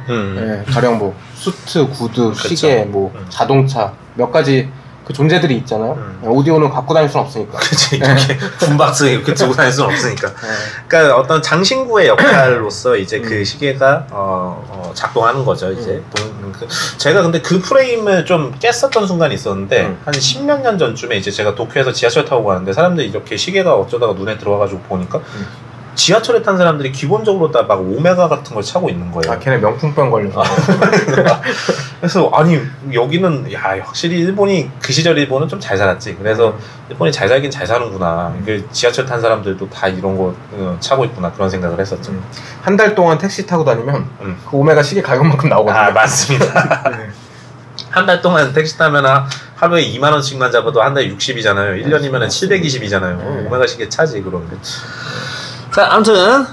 가령 뭐 수트, 구두, 시계, 뭐 자동차 몇 가지 그 존재들이 있잖아요. 오디오는 갖고 다닐 수는 없으니까. 그치, 이렇게 붐박스 이렇게 들고 다닐 수는 없으니까. 그러니까 어떤 장신구의 역할로서 이제 그 시계가 작동하는 거죠. 이제 제가 근데 그 프레임을 좀 깼었던 순간이 있었는데 한 10몇 년 전쯤에 이제 제가 도쿄에서 지하철 타고 가는데 사람들이 이렇게 시계가 어쩌다가 눈에 들어와가지고 보니까 지하철에 탄 사람들이 기본적으로 다 막 오메가 같은 걸 차고 있는 거예요. 아, 걔네 명품병 걸려서. 그래서 아니 여기는 확실히 일본이 그 시절 일본은 좀 잘 살았지. 그래서 일본이 잘 살긴 잘 사는구나. 지하철 탄 사람들도 다 이런 거 차고 있구나 그런 생각을 했었죠. 한 달 동안 택시 타고 다니면 그 오메가 시계 가격만큼 나오거든요. 아, 맞습니다. 한 달 동안 택시 타면 하루에 2만 원씩만 잡아도 한 달에 60이잖아요. 1년이면 720이잖아요. 오메가 시계 차지 그러면. 자, 아무튼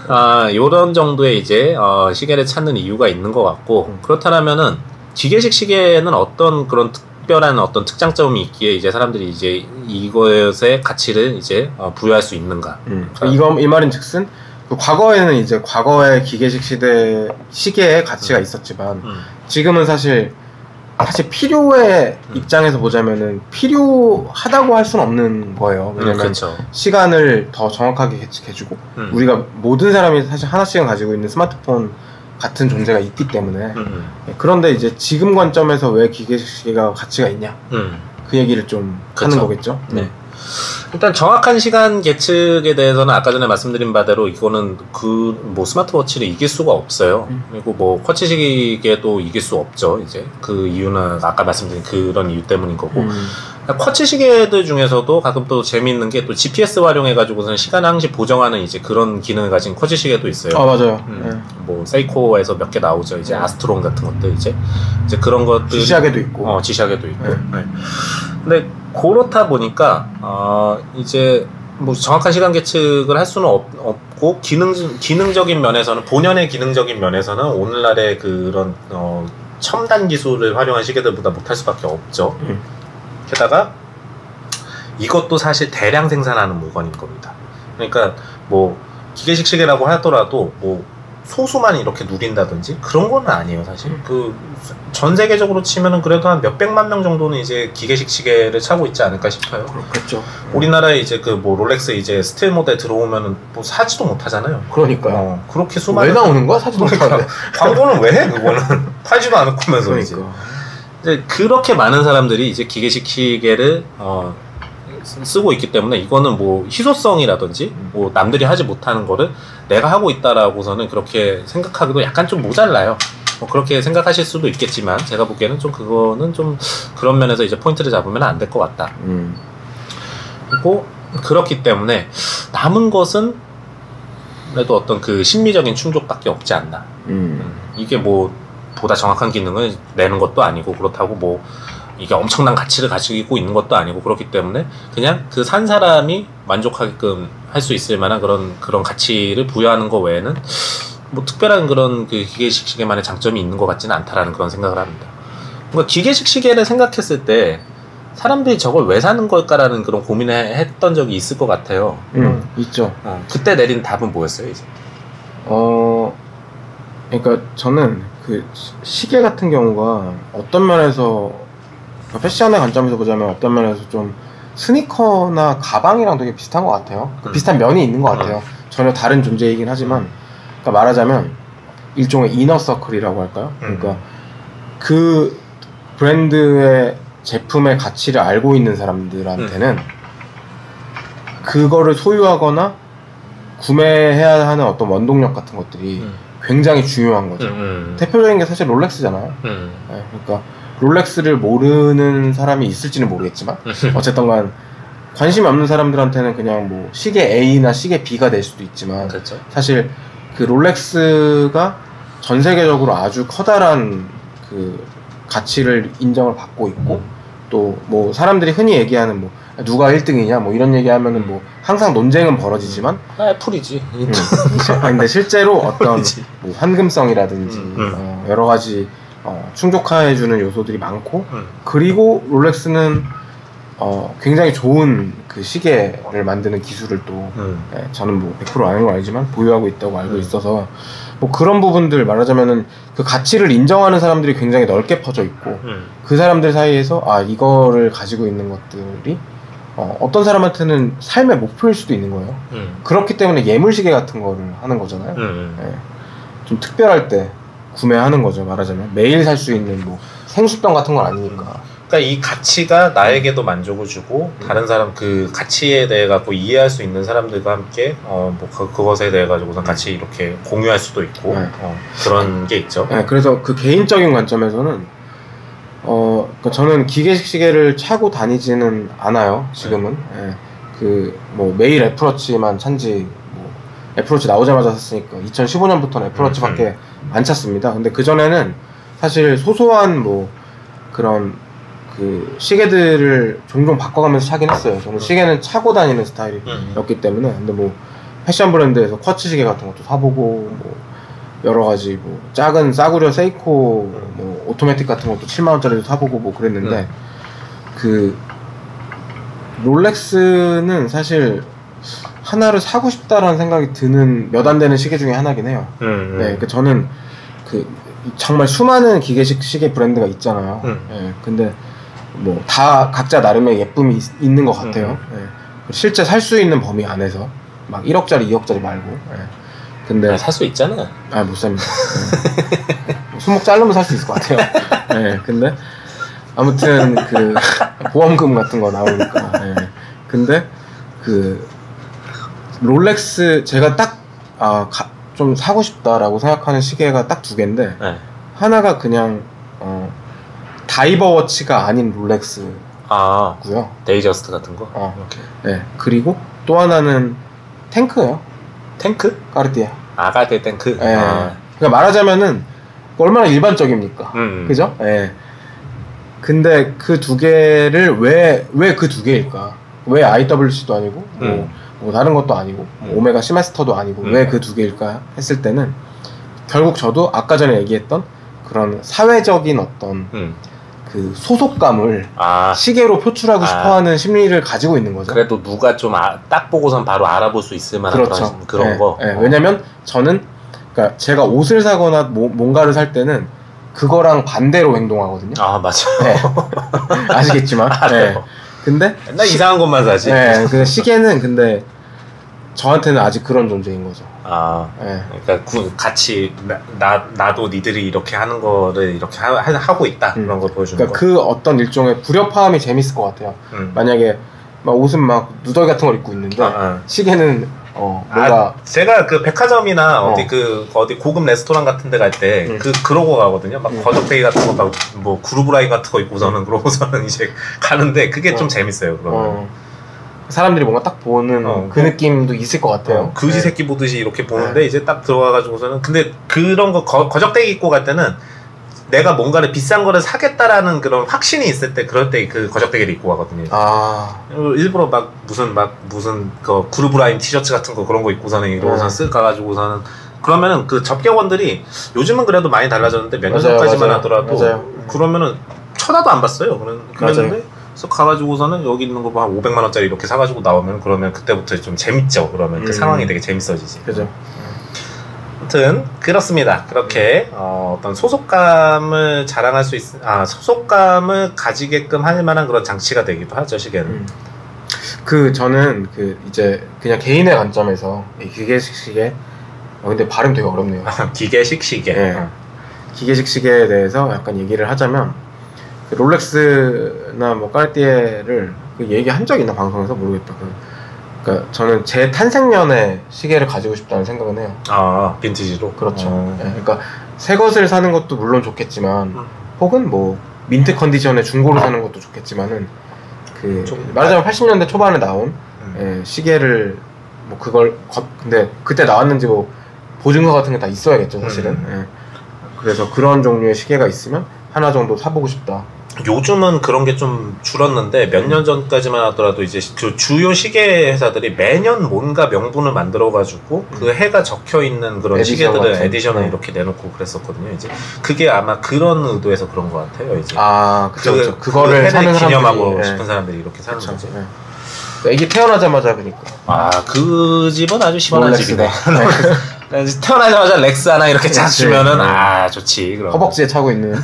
요런 정도의 이제 시계를 찾는 이유가 있는 것 같고 그렇다면은 기계식 시계는 어떤 그런 특별한 어떤 특장점이 있기에 이제 사람들이 이제 이것의 가치를 이제 부여할 수 있는가? 이 말인즉슨 과거에는 이제 과거의 기계식 시계의 가치가 있었지만 지금은 사실 필요의 입장에서 보자면은 필요하다고 할 수는 없는 거예요. 왜냐면 그렇죠. 시간을 더 정확하게 계측해주고 우리가 모든 사람이 사실 하나씩은 가지고 있는 스마트폰 같은 존재가 있기 때문에 그런데 이제 지금 관점에서 왜 기계식 시계가 가치가 있냐 그 얘기를 좀 하는 거겠죠. 네. 일단 정확한 시간 계측에 대해서는 아까 전에 말씀드린 바대로 이거는 그 뭐 스마트워치를 이길 수가 없어요. 그리고 뭐 쿼츠 시계도 이길 수 없죠. 이제 그 이유는 아까 말씀드린 그런 이유 때문인 거고. 쿼츠 시계들 중에서도 가끔 또 재미있는 게 또 GPS 활용해가지고서는 시간 항시 보정하는 이제 그런 기능을 가진 쿼츠 시계도 있어요. 아 맞아요. 뭐 세이코에서 몇 개 나오죠. 이제 아스트론 같은 것들 이제 그런 것들 지시하게도 있고. 지시하게도 있고. 네. 근데 그렇다 보니까 이제 뭐 정확한 시간 계측을 할 수는 없고 기능적인 면에서는 본연의 기능적인 면에서는 오늘날의 그런 첨단 기술을 활용한 시계들보다 못할 수밖에 없죠. 게다가 이것도 사실 대량 생산하는 물건인 겁니다. 그러니까 뭐 기계식 시계라고 하더라도 뭐 소수만 이렇게 누린다든지 그런 건 아니에요. 사실 그 전 세계적으로 치면은 그래도 한 몇백만 명 정도는 이제 기계식 시계를 차고 있지 않을까 싶어요. 그렇겠죠. 우리나라에 이제 그 뭐 롤렉스 이제 스틸 모델 들어오면은 뭐 사지도 못하잖아요. 그러니까요. 그렇게 수많은 왜 나오는 거야? 사지도 못하는데. 광고는 왜 해? 그거는 팔지도 않았면서 이제. 이제 그렇게 많은 사람들이 이제 기계식 시계를 쓰고 있기 때문에 이거는 뭐 희소성이라든지 뭐 남들이 하지 못하는 거를 내가 하고 있다라고서는 그렇게 생각하기도 약간 좀 모자라요. 뭐 그렇게 생각하실 수도 있겠지만 제가 보기에는 좀 그거는 좀 그런 면에서 이제 포인트를 잡으면 안 될 것 같다. 그리고 그렇기 때문에 남은 것은 그래도 어떤 그 심리적인 충족밖에 없지 않나. 이게 뭐 보다 정확한 기능을 내는 것도 아니고 그렇다고 뭐 이게 엄청난 가치를 가지고 있는 것도 아니고 그렇기 때문에 그냥 그 산 사람이 만족하게끔 할 수 있을 만한 그런 가치를 부여하는 것 외에는 뭐 특별한 그런 그 기계식 시계만의 장점이 있는 것 같지는 않다라는 그런 생각을 합니다. 뭔가 기계식 시계를 생각했을 때 사람들이 저걸 왜 사는 걸까라는 그런 고민을 했던 적이 있을 것 같아요. 있죠. 그때 내린 답은 뭐였어요, 이제? 그러니까 저는 그 시계 같은 경우가 어떤 면에서 패션의 관점에서 보자면 어떤 면에서 좀 스니커나 가방이랑 되게 비슷한 것 같아요. 비슷한 면이 있는 것 같아요. 전혀 다른 존재이긴 하지만, 그러니까 말하자면 일종의 이너서클이라고 할까요? 그러니까 그 브랜드의 제품의 가치를 알고 있는 사람들한테는 그거를 소유하거나 구매해야 하는 어떤 원동력 같은 것들이 굉장히 중요한 거죠. 대표적인 게 사실 롤렉스잖아요. 네, 그러니까 롤렉스를 모르는 사람이 있을지는 모르겠지만 어쨌든 간 관심이 없는 사람들한테는 그냥 뭐 시계 A나 시계 B가 될 수도 있지만 그렇죠. 사실 그 롤렉스가 전 세계적으로 아주 커다란 그 가치를 인정을 받고 있고 또 뭐 사람들이 흔히 얘기하는 뭐 누가 1등이냐 뭐 이런 얘기하면은 뭐 항상 논쟁은 벌어지지만 애플이지. 근데 실제로 어떤 뭐 환금성이라든지 여러 가지 충족해주는 요소들이 많고 그리고 롤렉스는 굉장히 좋은 그 시계를 만드는 기술을 또 저는 뭐 100% 아는 건 아니지만 보유하고 있다고 알고 있어서 뭐 그런 부분들 말하자면은 그 가치를 인정하는 사람들이 굉장히 넓게 퍼져 있고 그 사람들 사이에서 아 이거를 가지고 있는 것들이 어떤 사람한테는 삶의 목표일 수도 있는 거예요. 그렇기 때문에 예물시계 같은 거를 하는 거잖아요. 네. 좀 특별할 때 구매하는 거죠. 말하자면 매일 살 수 있는 뭐 생수병 같은 건 아니니까. 그러니까 이 가치가 나에게도 만족을 주고 다른 사람 그 가치에 대해 갖고 이해할 수 있는 사람들과 함께 뭐 그것에 대해 가지고서 같이 이렇게 공유할 수도 있고 그런 게 있죠. 네, 그래서 그 개인적인 관점에서는 그러니까 저는 기계식 시계를 차고 다니지는 않아요. 지금은 그 뭐 매일 애플워치만 찬지 뭐 애플워치 나오자마자 샀으니까 2015년부터는 애플워치밖에 안 찼습니다. 근데 그 전에는 사실 소소한 뭐 그런 그 시계들을 종종 바꿔가면서 차긴 했어요. 저는 시계는 차고 다니는 스타일이었기 때문에. 근데 뭐 패션 브랜드에서 쿼츠 시계 같은 것도 사보고 뭐 여러 가지 뭐 작은 싸구려 세이코 뭐 오토매틱 같은 것도 7만 원짜리도 사보고 뭐 그랬는데 그 롤렉스는 사실 하나를 사고 싶다라는 생각이 드는 몇 안 되는 시계 중에 하나긴 해요. 네, 그러니까 저는 그 정말 수많은 기계식 시계 브랜드가 있잖아요. 네, 근데 뭐 다 각자 나름의 예쁨이 있는 것 같아요. 네. 실제 살 수 있는 범위 안에서 막 1억짜리, 2억짜리 말고. 네. 근데 살 수 있잖아. 못 삽니다. 네. 손목 자르면 살 수 있을 것 같아요. 네, 근데 아무튼 그 보험금 같은 거 나오니까. 네. 근데 그 롤렉스 제가 딱 좀 사고 싶다라고 생각하는 시계가 딱 두 개인데 네. 하나가 그냥 다이버 워치가 아닌 롤렉스고요. 데이저스트 같은 거. 이렇게. 네. 그리고 또 하나는 탱크예요. 탱크? 까르띠에. 까르띠에 탱크. 네. 그러니까 말하자면은 얼마나 일반적입니까? 그죠? 네. 근데 그 두 개를 왜 그 두 개일까? 왜 IWC도 아니고 뭐 다른 것도 아니고 오메가 시메스터도 아니고 왜 그 두 개일까 했을 때는 결국 저도 아까 전에 얘기했던 그런 사회적인 어떤 그 소속감을 시계로 표출하고 싶어하는 심리를 가지고 있는 거죠. 그래도 누가 좀 딱 보고선 바로 알아볼 수 있을 만한 그렇죠. 그런 거. 네. 왜냐면 저는 그러니까 제가 옷을 사거나 뭔가를 살 때는 그거랑 반대로 행동하거든요. 맞아. 네. 아시겠지만. 네. 근데 맨날 이상한 것만 사지. 네. 그 시계는 근데 저한테는 아직 그런 존재인 거죠. 네. 그러니까 같이 나도 니들이 이렇게 하는 거를 이렇게 하고 있다 그런 걸 보여주는 그러니까 거. 그 어떤 일종의 불협화음이 재밌을 것 같아요. 만약에 막 옷은 막 누더기 같은 걸 입고 있는데 시계는 뭔가 제가 그 백화점이나 어디 고급 레스토랑 같은 데 갈 때 그러고 가거든요. 막 거적대기 같은 거 뭐 그루브라인 같은 거 입고서는 그러고서는 이제 가는데 그게 좀 재밌어요. 그러면 사람들이 뭔가 딱 보는 그 느낌도 있을 것 같아요. 그지 새끼 보듯이 이렇게 보는데 이제 딱 들어가가지고서는 근데 그런 거 거적대기 입고 갈 때는 내가 뭔가를 비싼 거를 사겠다라는 그런 확신이 있을 때 그럴 때 그 거적대기를 입고 가거든요. 일부러 무슨 그 그루브라인 티셔츠 같은 거 그런 거 입고서는 이러고서는 쓱 가가지고서는 그러면은 그 접객원들이 요즘은 그래도 많이 달라졌는데 몇 년 전까지만 하더라도 그러면은 쳐다도 안 봤어요. 그랬는데 그래서 가가지고서는 여기 있는 거 한 500만 원짜리 이렇게 사가지고 나오면 그러면 그때부터 좀 재밌죠. 그러면 그 상황이 되게 재밌어지지. 그죠. 아무튼 그렇습니다. 그렇게 어떤 소속감을 자랑할 수 소속감을 가지게끔 할 만한 그런 장치가 되기도 하죠. 시계는. 저는 이제 그냥 개인의 관점에서 이 기계식 시계 근데 발음 되게 어렵네요. 기계식 시계. 네. 기계식 시계에 대해서 약간 얘기를 하자면 롤렉스나 뭐 까르띠에를 얘기한 적 있나 방송에서 모르겠다. 그러니까 저는 제 탄생년에 시계를 가지고 싶다는 생각은 해요. 빈티지로. 그렇죠. 네. 그러니까 새 것을 사는 것도 물론 좋겠지만 혹은 뭐 민트 컨디션의 중고를 사는 것도 좋겠지만은 말하자면 80년대 초반에 나온 시계를 뭐 그걸 근데 그때 나왔는지 뭐 보증서 같은 게 다 있어야겠죠 사실은. 그래서 그런 종류의 시계가 있으면 하나 정도 사보고 싶다. 요즘은 그런 게 좀 줄었는데 몇 년 전까지만 하더라도 이제 그 주요 시계 회사들이 매년 뭔가 명분을 만들어가지고 그 해가 적혀 있는 그런 시계들을 에디션을 이렇게 내놓고 그랬었거든요. 이제 그게 아마 그런 의도에서 그런 것 같아요. 이제 그렇죠. 그거를 사는 기념하고 싶은 사람들이 이렇게 사는 거죠. 애기 태어나자마자 그러니까. 그 집은 아주 시원한 집이네. 태어나자마자 렉스 하나 이렇게 쫙 주면은 좋지. 그럼. 허벅지에 차고 있는.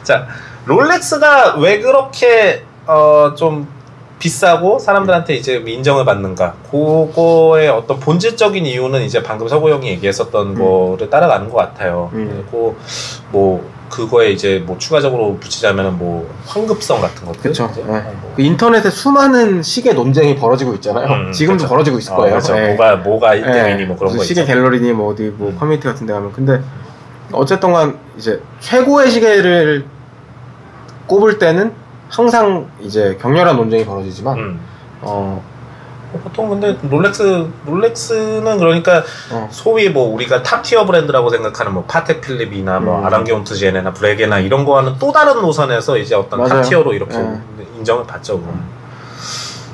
자, 롤렉스가 왜 그렇게 좀 비싸고 사람들한테 이제 인정을 받는가? 그거의 어떤 본질적인 이유는 이제 방금 서구 형이 얘기했었던 거를 따라가는 것 같아요. 그리고 뭐 그거에 이제 뭐 추가적으로 붙이자면은 뭐 환급성 같은 것들. 그렇죠. 그 인터넷에 수많은 시계 논쟁이 벌어지고 있잖아요. 지금도 그렇죠. 벌어지고 있을 거예요. 그렇죠. 뭐가 1등이니 뭐 그런 거 시계 있죠. 갤러리니 뭐 어디 뭐 커뮤니티 같은 데 가면 근데 어쨌든간 이제 최고의 시계를 꼽을 때는 항상 이제 격렬한 논쟁이 벌어지지만 보통 근데 롤렉스는 그러니까 소위 뭐 우리가 탑티어 브랜드라고 생각하는 뭐 파텍 필립이나 뭐 아랑게온트 제네나 브레게나 이런 거와는 또 다른 노선에서 이제 어떤 탑티어로 이렇게 인정을 받죠.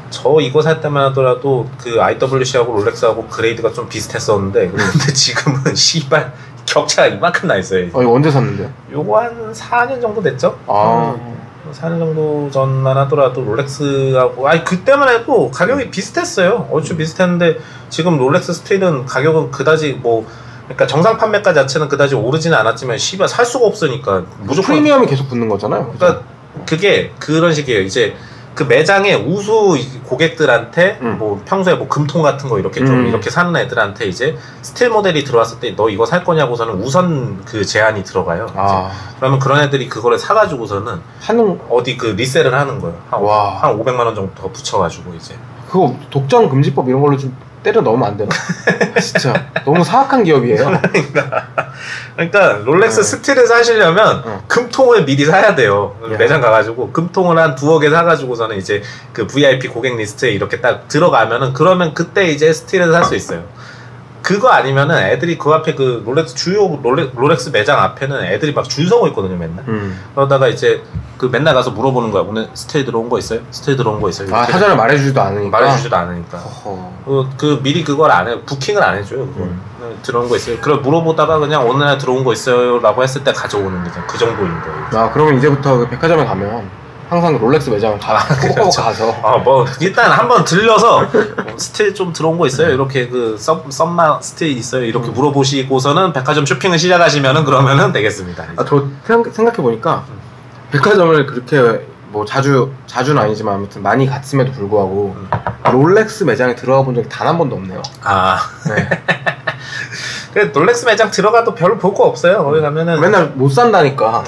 저 이거 살 때만 하더라도 그 IWC하고 롤렉스하고 그레이드가 좀 비슷했었는데 근데 지금은 씨발 격차가 이만큼 나 있어요. 이거 언제 샀는데요? 요거 한 4년 정도 됐죠? 4년 정도 전만 하더라도 롤렉스하고 그때만 해도 가격이 비슷했어요. 얼추 비슷했는데 지금 롤렉스 스틸은 가격은 그다지 뭐 그러니까 정상 판매가 자체는 그다지 오르지는 않았지만 씨발 살 수가 없으니까 무조건 프리미엄이 계속 붙는 거잖아요. 그러니까 그게 그런 식이에요. 이제 그 매장의 우수 고객들한테 뭐 평소에 뭐 금통 같은 거 이렇게 좀 이렇게 사는 애들한테 이제 스틸 모델이 들어왔을 때 너 이거 살 거냐고서는 우선 그 제한이 들어가요. 그러면 그런 애들이 그거를 사가지고서는 어디 그 리셀을 하는 거예요. 한 500만 원 정도 더 붙여가지고 이제. 그거 독점 금지법 이런 걸로 좀 때려 넣으면 안 되나? 진짜 너무 사악한 기업이에요. 그러니까 롤렉스 스틸을 사시려면 금통을 미리 사야 돼요. 매장 가가지고 금통을 한 2억에 사가지고서는 이제 그 VIP 고객 리스트에 이렇게 딱 들어가면은 그러면 그때 이제 스틸을 살 수 있어요. 그거 아니면은 애들이 그 앞에 그 주요 롤렉스 매장 앞에는 애들이 막 줄 서고 있거든요, 맨날. 그러다가 이제 그 맨날 가서 물어보는 거야. 오늘 스틸 들어온 거 있어요? 스틸 들어온 거 있어요? 사전에 말해주지도 않으니까. 그 미리 그걸 안 해, 부킹을 안 해줘요. 들어온 거 있어요? 그럼 물어보다가 그냥 오늘 들어온 거 있어요? 라고 했을 때 가져오는 거죠. 그 정도인 거예요. 그러면 이제부터 그 백화점에 가면 항상 롤렉스 매장을 그렇죠. 가서 뭐 일단 한번 들려서 스틸 좀 들어온 거 있어요? 이렇게 그 썸마 스틸 있어요? 이렇게 물어보시고서는 백화점 쇼핑을 시작하시면은 그러면은 되겠습니다. 저 생각해 보니까 백화점을 그렇게 뭐 자주는 아니지만 아무튼 많이 갔음에도 불구하고 롤렉스 매장에 들어가 본 적이 단 한 번도 없네요. 네. 롤렉스 매장 들어가도 별로 볼 거 없어요. 거기 가면은 맨날 못 산다니까.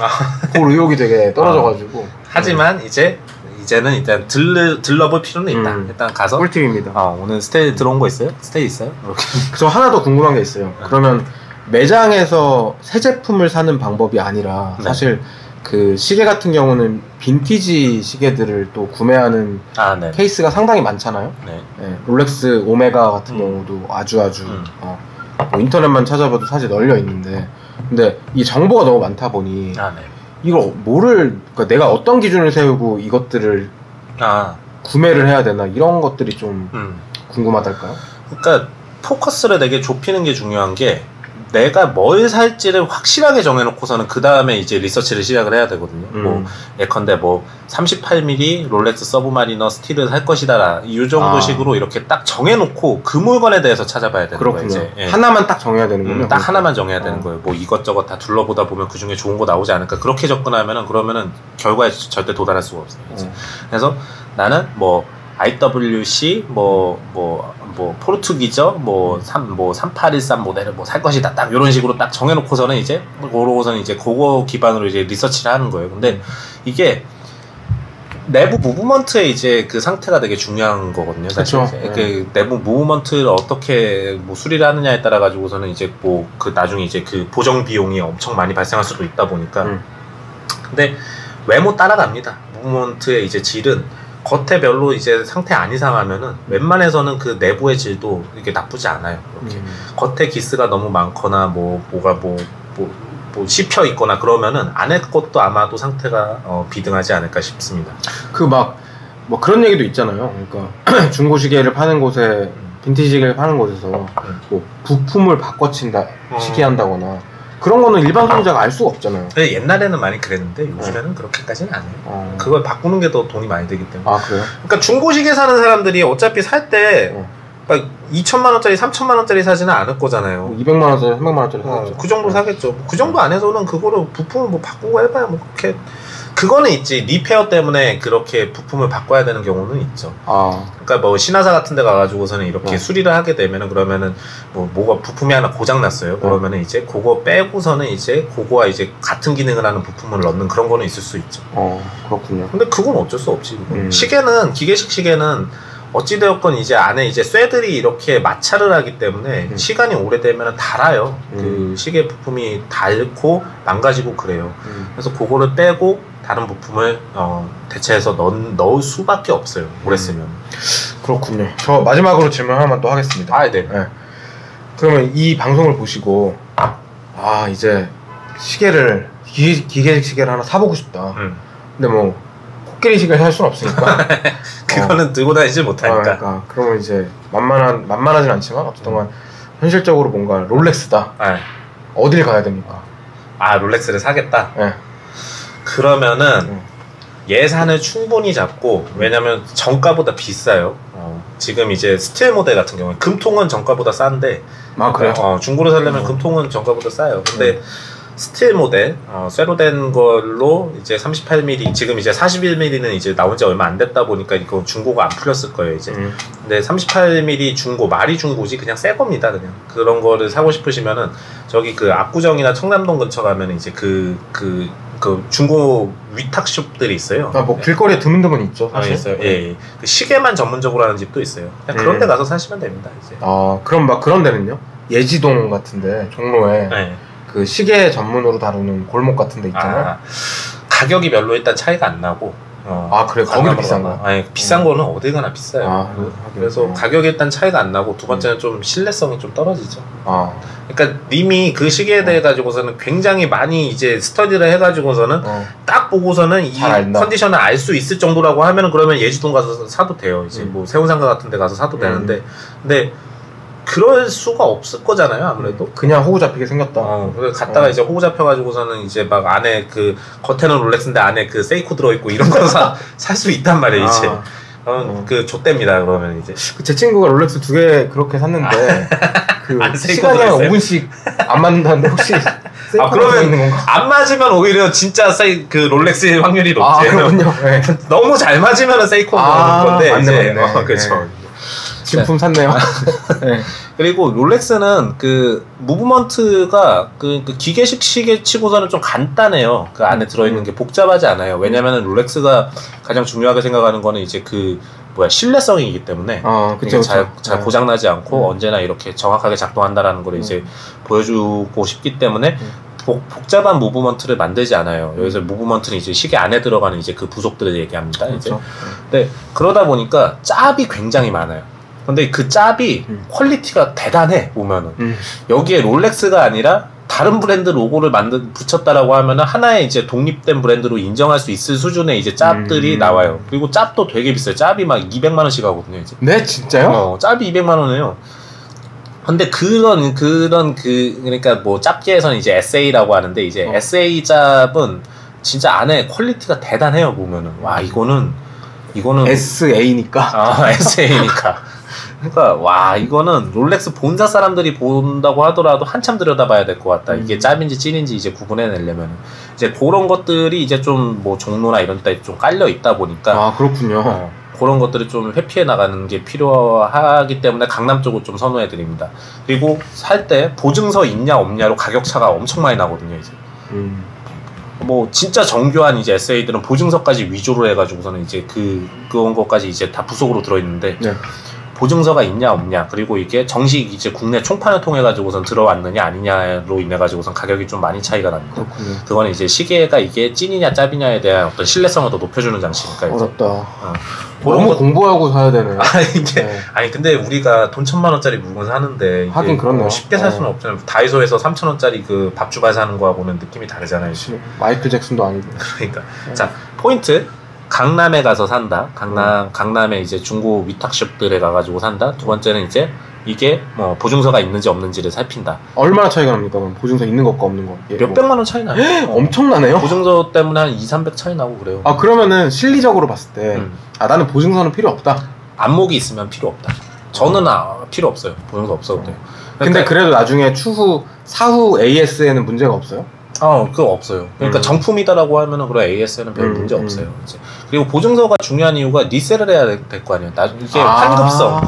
그 의욕이 되게 떨어져가지고. 하지만 이제는 일단 들러볼 필요는 있다. 일단 가서 꿀팁입니다. 오늘 스테이 들어온 거 있어요? 스테이 있어요? 이렇게. 저 하나 더 궁금한 게 있어요. 그러면 매장에서 새 제품을 사는 방법이 아니라 사실 그 시계 같은 경우는 빈티지 시계들을 또 구매하는 케이스가 상당히 많잖아요. 네, 롤렉스 오메가 같은 경우도 아주 뭐 인터넷만 찾아봐도 사실 널려 있는데, 근데 이 정보가 너무 많다 보니 이걸 그러니까 내가 어떤 기준을 세우고 이것들을 구매를 해야 되나, 이런 것들이 좀 궁금하달까요? 그러니까 포커스를 되게 좁히는 게 중요한 게, 내가 뭘 살지를 확실하게 정해놓고서는 그 다음에 이제 리서치를 시작을 해야 되거든요. 뭐 예컨대 뭐 38mm 롤렉스 서브마리너 스틸을 살 것이다, 이 정도 식으로 이렇게 딱 정해놓고 그 물건에 대해서 찾아봐야 되는 거예요. 이제 하나만 딱 정해야 되는군요. 딱 하나만 정해야 되는 거예요. 뭐 이것저것 다 둘러보다 보면 그 중에 좋은 거 나오지 않을까, 그렇게 접근하면은 그러면은 결과에 절대 도달할 수가 없어요. 이제. 그래서 나는 뭐 IWC 포르투기저 3813 모델을 뭐 살 것이다, 딱 이런 식으로 딱 정해놓고서는 이제 그거 기반으로 이제 리서치를 하는 거예요. 근데 이게 내부 무브먼트의 이제 그 상태가 되게 중요한 거거든요. 사실 그 내부 무브먼트를 어떻게 뭐 수리를 하느냐에 따라 가지고서는 이제 뭐 그 나중에 이제 그 보정 비용이 엄청 많이 발생할 수도 있다 보니까. 근데 외모 따라갑니다. 무브먼트의 이제 질은 겉에 별로 이제 상태 안 이상하면은 웬만해서는 그 내부의 질도 이렇게 나쁘지 않아요. 이렇게 겉에 기스가 너무 많거나 뭐가 씹혀 있거나 그러면은 안에 것도 아마도 상태가 비등하지 않을까 싶습니다. 뭐 그런 얘기도 있잖아요. 그러니까 중고 시계를 파는 곳에, 빈티지 시계를 파는 곳에서 뭐 부품을 바꿔친다, 시기한다거나 그런 거는 일반 소비자가 알 수가 없잖아요. 근데 옛날에는 많이 그랬는데 요즘에는 그렇게까지는 안 해요. 그걸 바꾸는 게 더 돈이 많이 들기 때문에. 그래요? 그러니까 중고시계 사는 사람들이 어차피 살 때 2천만 원짜리, 3천만 원짜리 사지는 않을 거잖아요. 200만 원짜리, 300만 원짜리 사겠죠. 그 정도 사겠죠. 그 정도 안에서는 그거를 부품을 뭐 바꾸고 해봐야 뭐 그렇게, 그거는 있지. 리페어 때문에 그렇게 부품을 바꿔야 되는 경우는 있죠. 그러니까 뭐 신화사 같은 데 가가지고서는 이렇게 수리를 하게 되면은, 그러면은 뭐가 부품이 하나 고장 났어요. 그러면은 이제 그거 빼고서는 이제 그거와 이제 같은 기능을 하는 부품을 넣는 그런 거는 있을 수 있죠. 그렇군요. 근데 그건 어쩔 수 없지. 시계는, 기계식 시계는 어찌되었건 이제 안에 이제 쇠들이 이렇게 마찰을 하기 때문에 시간이 오래되면 닳아요. 그 시계 부품이 닳고 망가지고 그래요. 그래서 그거를 빼고 다른 부품을 대체해서 넣을 수밖에 없어요. 오래 쓰면. 그렇군요. 저 마지막으로 질문 하나만 또 하겠습니다. 네. 그러면 이 방송을 보시고 이제 시계를, 기계식 시계를 하나 사보고 싶다. 근데 뭐 코끼리 시계를 살 수는 없으니까 그거는 들고 다니지 못하니까. 그러면 이제 만만하진 않지만 어쨌든 현실적으로 뭔가 롤렉스다. 어딜 가야 됩니까? 롤렉스를 사겠다? 그러면은 예산을 충분히 잡고, 왜냐면 정가보다 비싸요. 지금 이제 스틸 모델 같은 경우에 금통은 정가보다 싼데, 그래요? 중고로 살려면 금통은 정가보다 싸요. 근데 스틸 모델, 쇠로 된 걸로 이제 38mm, 지금 이제 41mm는 이제 나온 지 얼마 안 됐다 보니까 이거 중고가 안 풀렸을 거예요, 이제. 근데 38mm 중고, 말이 중고지 그냥 새 겁니다, 그냥. 그런 거를 사고 싶으시면은 저기 그 압구정이나 청담동 근처 가면 이제 그 중고 위탁숍들이 있어요. 아, 뭐 길거리에 드문드문 있죠, 사실. 있어요. 예. 그 시계만 전문적으로 하는 집도 있어요. 그냥 그런 데 가서 사시면 됩니다, 이제. 그럼 막 그런 데는요? 예지동 같은데, 종로에. 네. 그 시계 전문으로 다루는 골목 같은 데 있잖아요. 가격이 별로 일단 차이가 안 나고. 그래, 거기도 비싼 거야? 아니, 비싼 거는 어디 가나 비싸요. 그래서 가격이 일단 차이가 안 나고, 두 번째는 좀 신뢰성이 좀 떨어지죠. 그러니까 님이 그 시계에 대해 가지고서는 굉장히 많이 이제 스터디를 해가지고서는 딱 보고서는 이 컨디션을 알 수 있을 정도라고 하면은 그러면 예지동 가서 사도 돼요. 이제 뭐 세운상가 같은 데 가서 사도 되는데, 근데 그럴 수가 없을 거잖아요, 아무래도. 그냥 호구 잡히게 생겼다. 그래서 갔다가 이제 호구 잡혀가지고서는 이제 막 안에 그, 겉에는 롤렉스인데 안에 그 세이코 들어있고 이런 거 살 수 있단 말이에요, 이제. 그, 좆됩니다, 그러면 이제. 제 친구가 롤렉스 2개 그렇게 샀는데, 그, 시간이 한 5분씩 안 맞는다는데, 혹시, 세이코가 그러면 있는 건가? 안 맞으면 오히려 진짜 그 롤렉스의 확률이 높지. 그렇군요. 네. 너무 잘 맞으면은 세이코가 오는 건데, 이제. 맞네. 그렇죠. 네. 진품 샀네요. 네. 그리고 롤렉스는 그 무브먼트가 그 기계식 시계 치고서는 좀 간단해요. 그 안에 들어있는 게 복잡하지 않아요. 왜냐면은 롤렉스가 가장 중요하게 생각하는 거는 이제 그 신뢰성이기 때문에 그쵸. 잘 고장나지 않고 언제나 이렇게 정확하게 작동한다라는 걸 이제 보여주고 싶기 때문에 복잡한 무브먼트를 만들지 않아요. 여기서 무브먼트는 이제 시계 안에 들어가는 이제 그 부속들을 얘기합니다. 이제. 근데 그러다 보니까 짭이 굉장히 많아요. 근데 그 짭이 퀄리티가 대단해, 보면은. 여기에 롤렉스가 아니라 다른 브랜드 로고를 붙였다라고 하면은 하나의 이제 독립된 브랜드로 인정할 수 있을 수준의 이제 짭들이 나와요. 그리고 짭도 되게 비싸요. 짭이 막 200만원씩 하거든요, 이제. 네, 진짜요? 짭이 200만원이에요. 근데 그러니까 뭐 짭계에서는 이제 SA라고 하는데, 이제 SA 짭은 진짜 안에 퀄리티가 대단해요, 보면은. 와, 이거는. SA니까? SA니까. 그러니까 와, 이거는 롤렉스 본사 사람들이 본다고 하더라도 한참 들여다봐야 될 것 같다. 이게 짭인지 찐인지 이제 구분해내려면 이제 그런 것들이 이제 좀 뭐 종로나 이런 데 좀 깔려 있다 보니까 그렇군요. 그런 것들을 좀 회피해 나가는 게 필요하기 때문에 강남 쪽을 좀 선호해 드립니다. 그리고 살 때 보증서 있냐 없냐로 가격 차가 엄청 많이 나거든요, 이제. 뭐 진짜 정교한 이제 SA들은 보증서까지 위조를 해가지고서는 이제 그런 것까지 이제 다 부속으로 들어있는데. 네. 보증서가 있냐 없냐, 그리고 이게 정식 이제 국내 총판을 통해 가지고선 들어왔느냐 아니냐로 인해 가지고선 가격이 좀 많이 차이가 납니다. 그거는 이제 시계가 이게 찐이냐 짭이냐에 대한 어떤 신뢰성을 더 높여주는 장치니까. 어렵다. 너무 공부하고 사야 되네. 아니 근데 우리가 돈 1,000만원짜리 물건 사는데 하긴 그렇네요. 쉽게 살 수는 없잖아요. 다이소에서 3,000원짜리 그 밥주발 사는 거하고는 느낌이 다르잖아요. 마이클 잭슨도 아니고. 그러니까 자, 포인트. 강남에 가서 산다. 강남에 이제 중고 위탁숍들에 가가지고 산다. 두 번째는 이제 이게 뭐 보증서가 있는지 없는지를 살핀다. 얼마나 차이가 납니까? 그럼 보증서 있는 것과 없는 거. 몇백만 원 차이 나요. 엄청나네요. 보증서 때문에 한 200~300 차이 나고 그래요. 그러면은 실리적으로 봤을 때 나는 보증서는 필요 없다. 안목이 있으면 필요 없다. 저는 필요 없어요. 보증서 없어도 돼요. 근데 그래도 나중에 사후 AS에는 문제가 없어요? 그거 없어요. 그러니까 정품이다라고 하면은 그래 AS에는 별 문제 없어요. 이제. 그리고 보증서가 중요한 이유가 리셀을 해야 될 거 아니에요. 이게 환급성.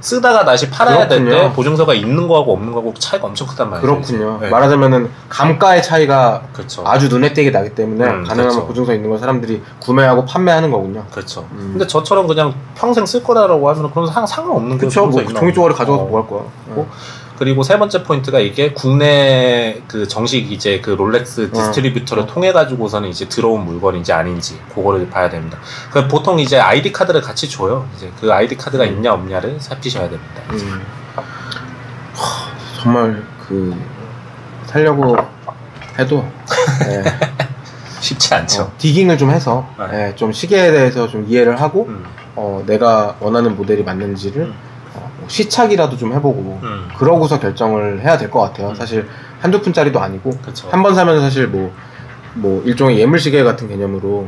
쓰다가 다시 팔아야 될 때 보증서가 있는 거하고 없는 거하고 차이가 엄청 크단 말이에요. 그렇군요. 네. 말하자면은 감가의 차이가 그렇죠. 아주 눈에 띄게 나기 때문에 가능하면 그렇죠. 보증서 있는 걸 사람들이 구매하고 판매하는 거군요. 그렇죠. 근데 저처럼 그냥 평생 쓸 거라고 하면 그런 상관없는 거죠. 뭐 종이 쪼가리 가져가서 뭐 할 거야. 그리고 세 번째 포인트가 이게 국내 그 정식 이제 그 롤렉스 디스트리뷰터를 통해 가지고서는 이제 들어온 물건인지 아닌지 그거를 봐야 됩니다. 그 보통 이제 아이디 카드를 같이 줘요. 이제 그 아이디 카드가 있냐 없냐를 살피셔야 됩니다. 정말 살려고 해도 쉽지 않죠. 디깅을 좀 해서 좀 시계에 대해서 좀 이해를 하고 내가 원하는 모델이 맞는지를 시착이라도 좀 해보고 그러고서 결정을 해야 될 것 같아요. 사실 한두 푼짜리도 아니고 한 번 사면 사실 뭐 일종의 예물시계 같은 개념으로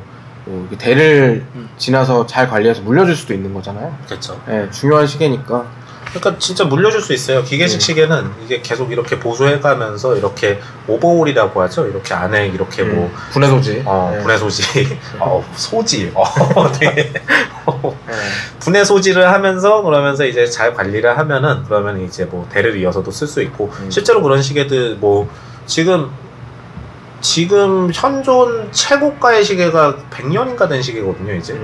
대를 지나서 잘 관리해서 물려줄 수도 있는 거잖아요. 그렇죠. 중요한 시계니까 그러니까 진짜 물려줄 수 있어요. 기계식 시계는 이게 계속 이렇게 보수해가면서 이렇게 오버홀이라고 하죠. 이렇게 안에 이렇게 뭐 분해 소지, 분해 소지, 소지, 되게 분해 소지를 하면서 그러면서 이제 잘 관리를 하면은 그러면 이제 뭐 대를 이어서도 쓸 수 있고 실제로 그런 시계들 뭐 지금 현존 최고가의 시계가 100년인가 된 시계거든요. 이제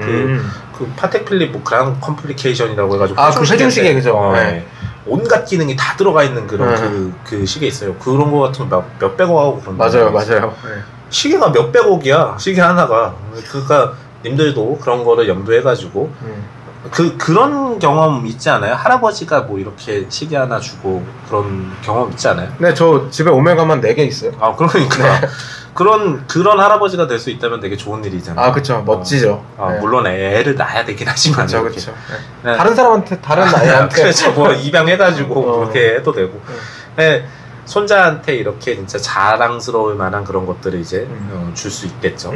그 파텍 필립 뭐 그랑 컴플리케이션이라고 해가지고 그 회중 시계 그죠? 네. 온갖 기능이 다 들어가 있는 그런 그 시계 있어요. 그런 거 같은 거 몇백억 하고 그런 맞아요. 네. 시계가 몇백억이야. 시계 하나가. 그러니까 님들도 그런 거를 염두해가지고 그런 경험 있지 않아요? 할아버지가 뭐 이렇게 시계 하나 주고 그런 경험 있지 않아요? 네, 저 집에 오메가만 4개 있어요. 그러니까 네. 그런 할아버지가 될 수 있다면 되게 좋은 일이잖아요. 그쵸. 멋지죠. 네. 물론 애를 낳아야 되긴 하지만. 그쵸. 네. 다른 사람한테, 다른 아이한테. 그렇죠. 뭐 입양해가지고 그렇게 해도 되고. 네. 손자한테 이렇게 진짜 자랑스러울 만한 그런 것들을 이제 줄 수 있겠죠.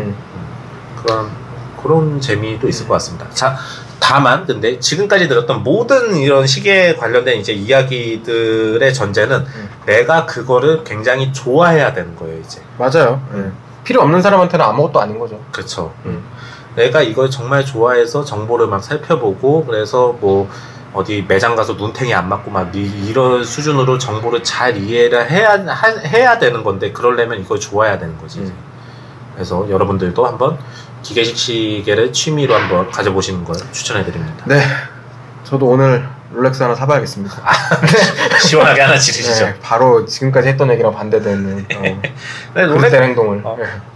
그런 재미도 있을 것 같습니다. 자, 다만 근데 지금까지 들었던 모든 이런 시계에 관련된 이제 이야기들의 전제는 내가 그거를 굉장히 좋아해야 되는 거예요, 이제. 맞아요. 필요 없는 사람한테는 아무것도 아닌 거죠. 그렇죠. 내가 이걸 정말 좋아해서 정보를 막 살펴보고 그래서 뭐 어디 매장 가서 눈탱이 안 맞고 막 이런 수준으로 정보를 잘 이해를 해야 되는 건데 그러려면 이걸 좋아해야 되는 거지. 그래서 여러분들도 한번 기계식 시계를 취미로 한번 가져보시는 걸 추천해드립니다. 네, 저도 오늘 롤렉스 하나 사봐야겠습니다. 시원하게 하나 지르시죠. 네, 바로 지금까지 했던 얘기랑 반대되는 그릇된 행동을.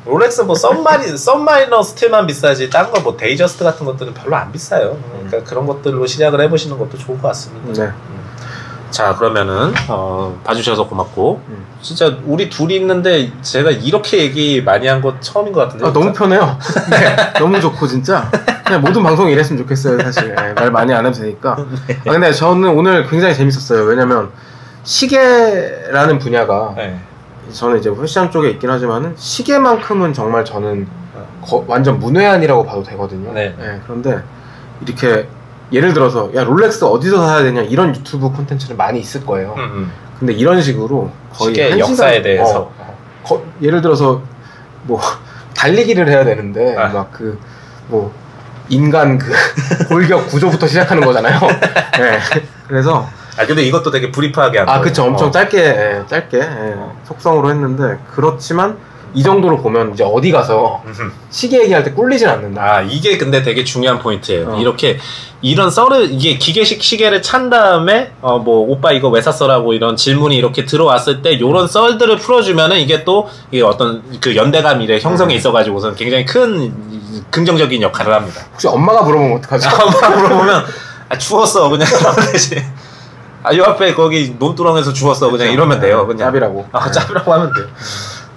롤렉스 뭐 썸마이너 스틸만 비싸지 딴 거 뭐 데이저스트 같은 것들은 별로 안 비싸요. 그러니까 그런 것들로 시작을 해보시는 것도 좋을 것 같습니다. 네. 자, 그러면은 봐주셔서 고맙고 진짜 우리 둘이 있는데 제가 이렇게 얘기 많이 한 거 처음인 것 같은데. 너무 편해요. 네, 너무 좋고 진짜 그냥 모든 방송이 이랬으면 좋겠어요. 사실 말 많이 안 해도 되니까. 근데 저는 오늘 굉장히 재밌었어요. 왜냐면 시계라는 분야가 저는 이제 패션 쪽에 있긴 하지만은 시계만큼은 정말 저는 완전 문외한이라고 봐도 되거든요. 그런데 이렇게 예를 들어서 야 롤렉스 어디서 사야 되냐 이런 유튜브 콘텐츠는 많이 있을 거예요. 근데 이런 식으로 거의 시계 역사에 대해서 예를 들어서 뭐 달리기를 해야 되는데 막 그 뭐 인간 그 골격 구조부터 시작하는 거잖아요. 네. 그래서 근데 이것도 되게 브리프하게 한 거예요. 그쵸. 엄청 짧게 속성으로 했는데 그렇지만 이 정도로 보면 이제 어디 가서 시계 얘기할 때 꿀리진 않는다. 이게 근데 되게 중요한 포인트예요. 이렇게 이런 썰을 이게 기계식 시계를 찬 다음에 뭐 오빠 이거 왜 샀어라고 이런 질문이 이렇게 들어왔을 때 요런 썰들을 풀어주면은 이게 또 이게 어떤 그 연대감이 형성에 있어가지고선 굉장히 큰 긍정적인 역할을 합니다. 혹시 엄마가 물어보면 어떡하죠? 엄마가 물어보면 주웠어 그냥 되지. 요 앞에 거기 논두렁에서 주웠어 그냥 이러면 돼요. 그냥 짭이라고. 짭이라고 하면 돼요.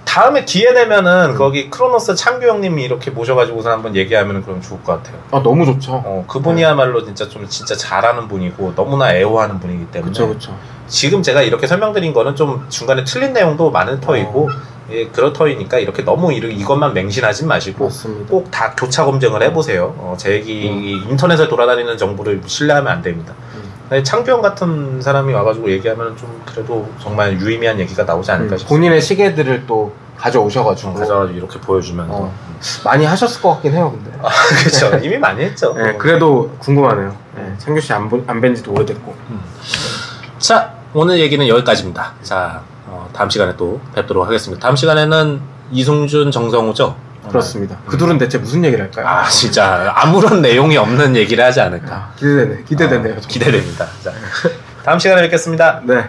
다음에 기회 되면은 거기 크로노스 창규 형님이 이렇게 모셔가지고서 한번 얘기하면 그럼 좋을 것 같아요. 너무 좋죠. 그분이야말로 진짜 잘하는 분이고 너무나 애호하는 분이기 때문에. 그쵸. 지금 제가 이렇게 설명드린 거는 좀 중간에 틀린 내용도 많은 터이고 그런 터이니까 이렇게 너무 이것만 맹신하지 마시고 맞습니다. 꼭 다 교차 검증을 해보세요. 제 얘기 인터넷에 돌아다니는 정보를 신뢰하면 안 됩니다. 창규 형 같은 사람이 와가지고 얘기하면 좀 그래도 정말 유의미한 얘기가 나오지 않을까 싶습니다. 본인의 시계들을 또 가져오셔가지고 이렇게 보여주면 많이 하셨을 것 같긴 해요. 근데 그렇죠. 이미 많이 했죠. 그래도 궁금하네요. 창규 씨 안 뵌 지도 오래됐고. 자, 오늘 얘기는 여기까지입니다. 자, 다음 시간에 또 뵙도록 하겠습니다. 다음 시간에는 이승준, 정성우죠? 그렇습니다. 그 둘은 대체 무슨 얘기를 할까요? 진짜 아무런 내용이 없는 얘기를 하지 않을까. 기대되네요. 기대됩니다. 자, 다음 시간에 뵙겠습니다. 네.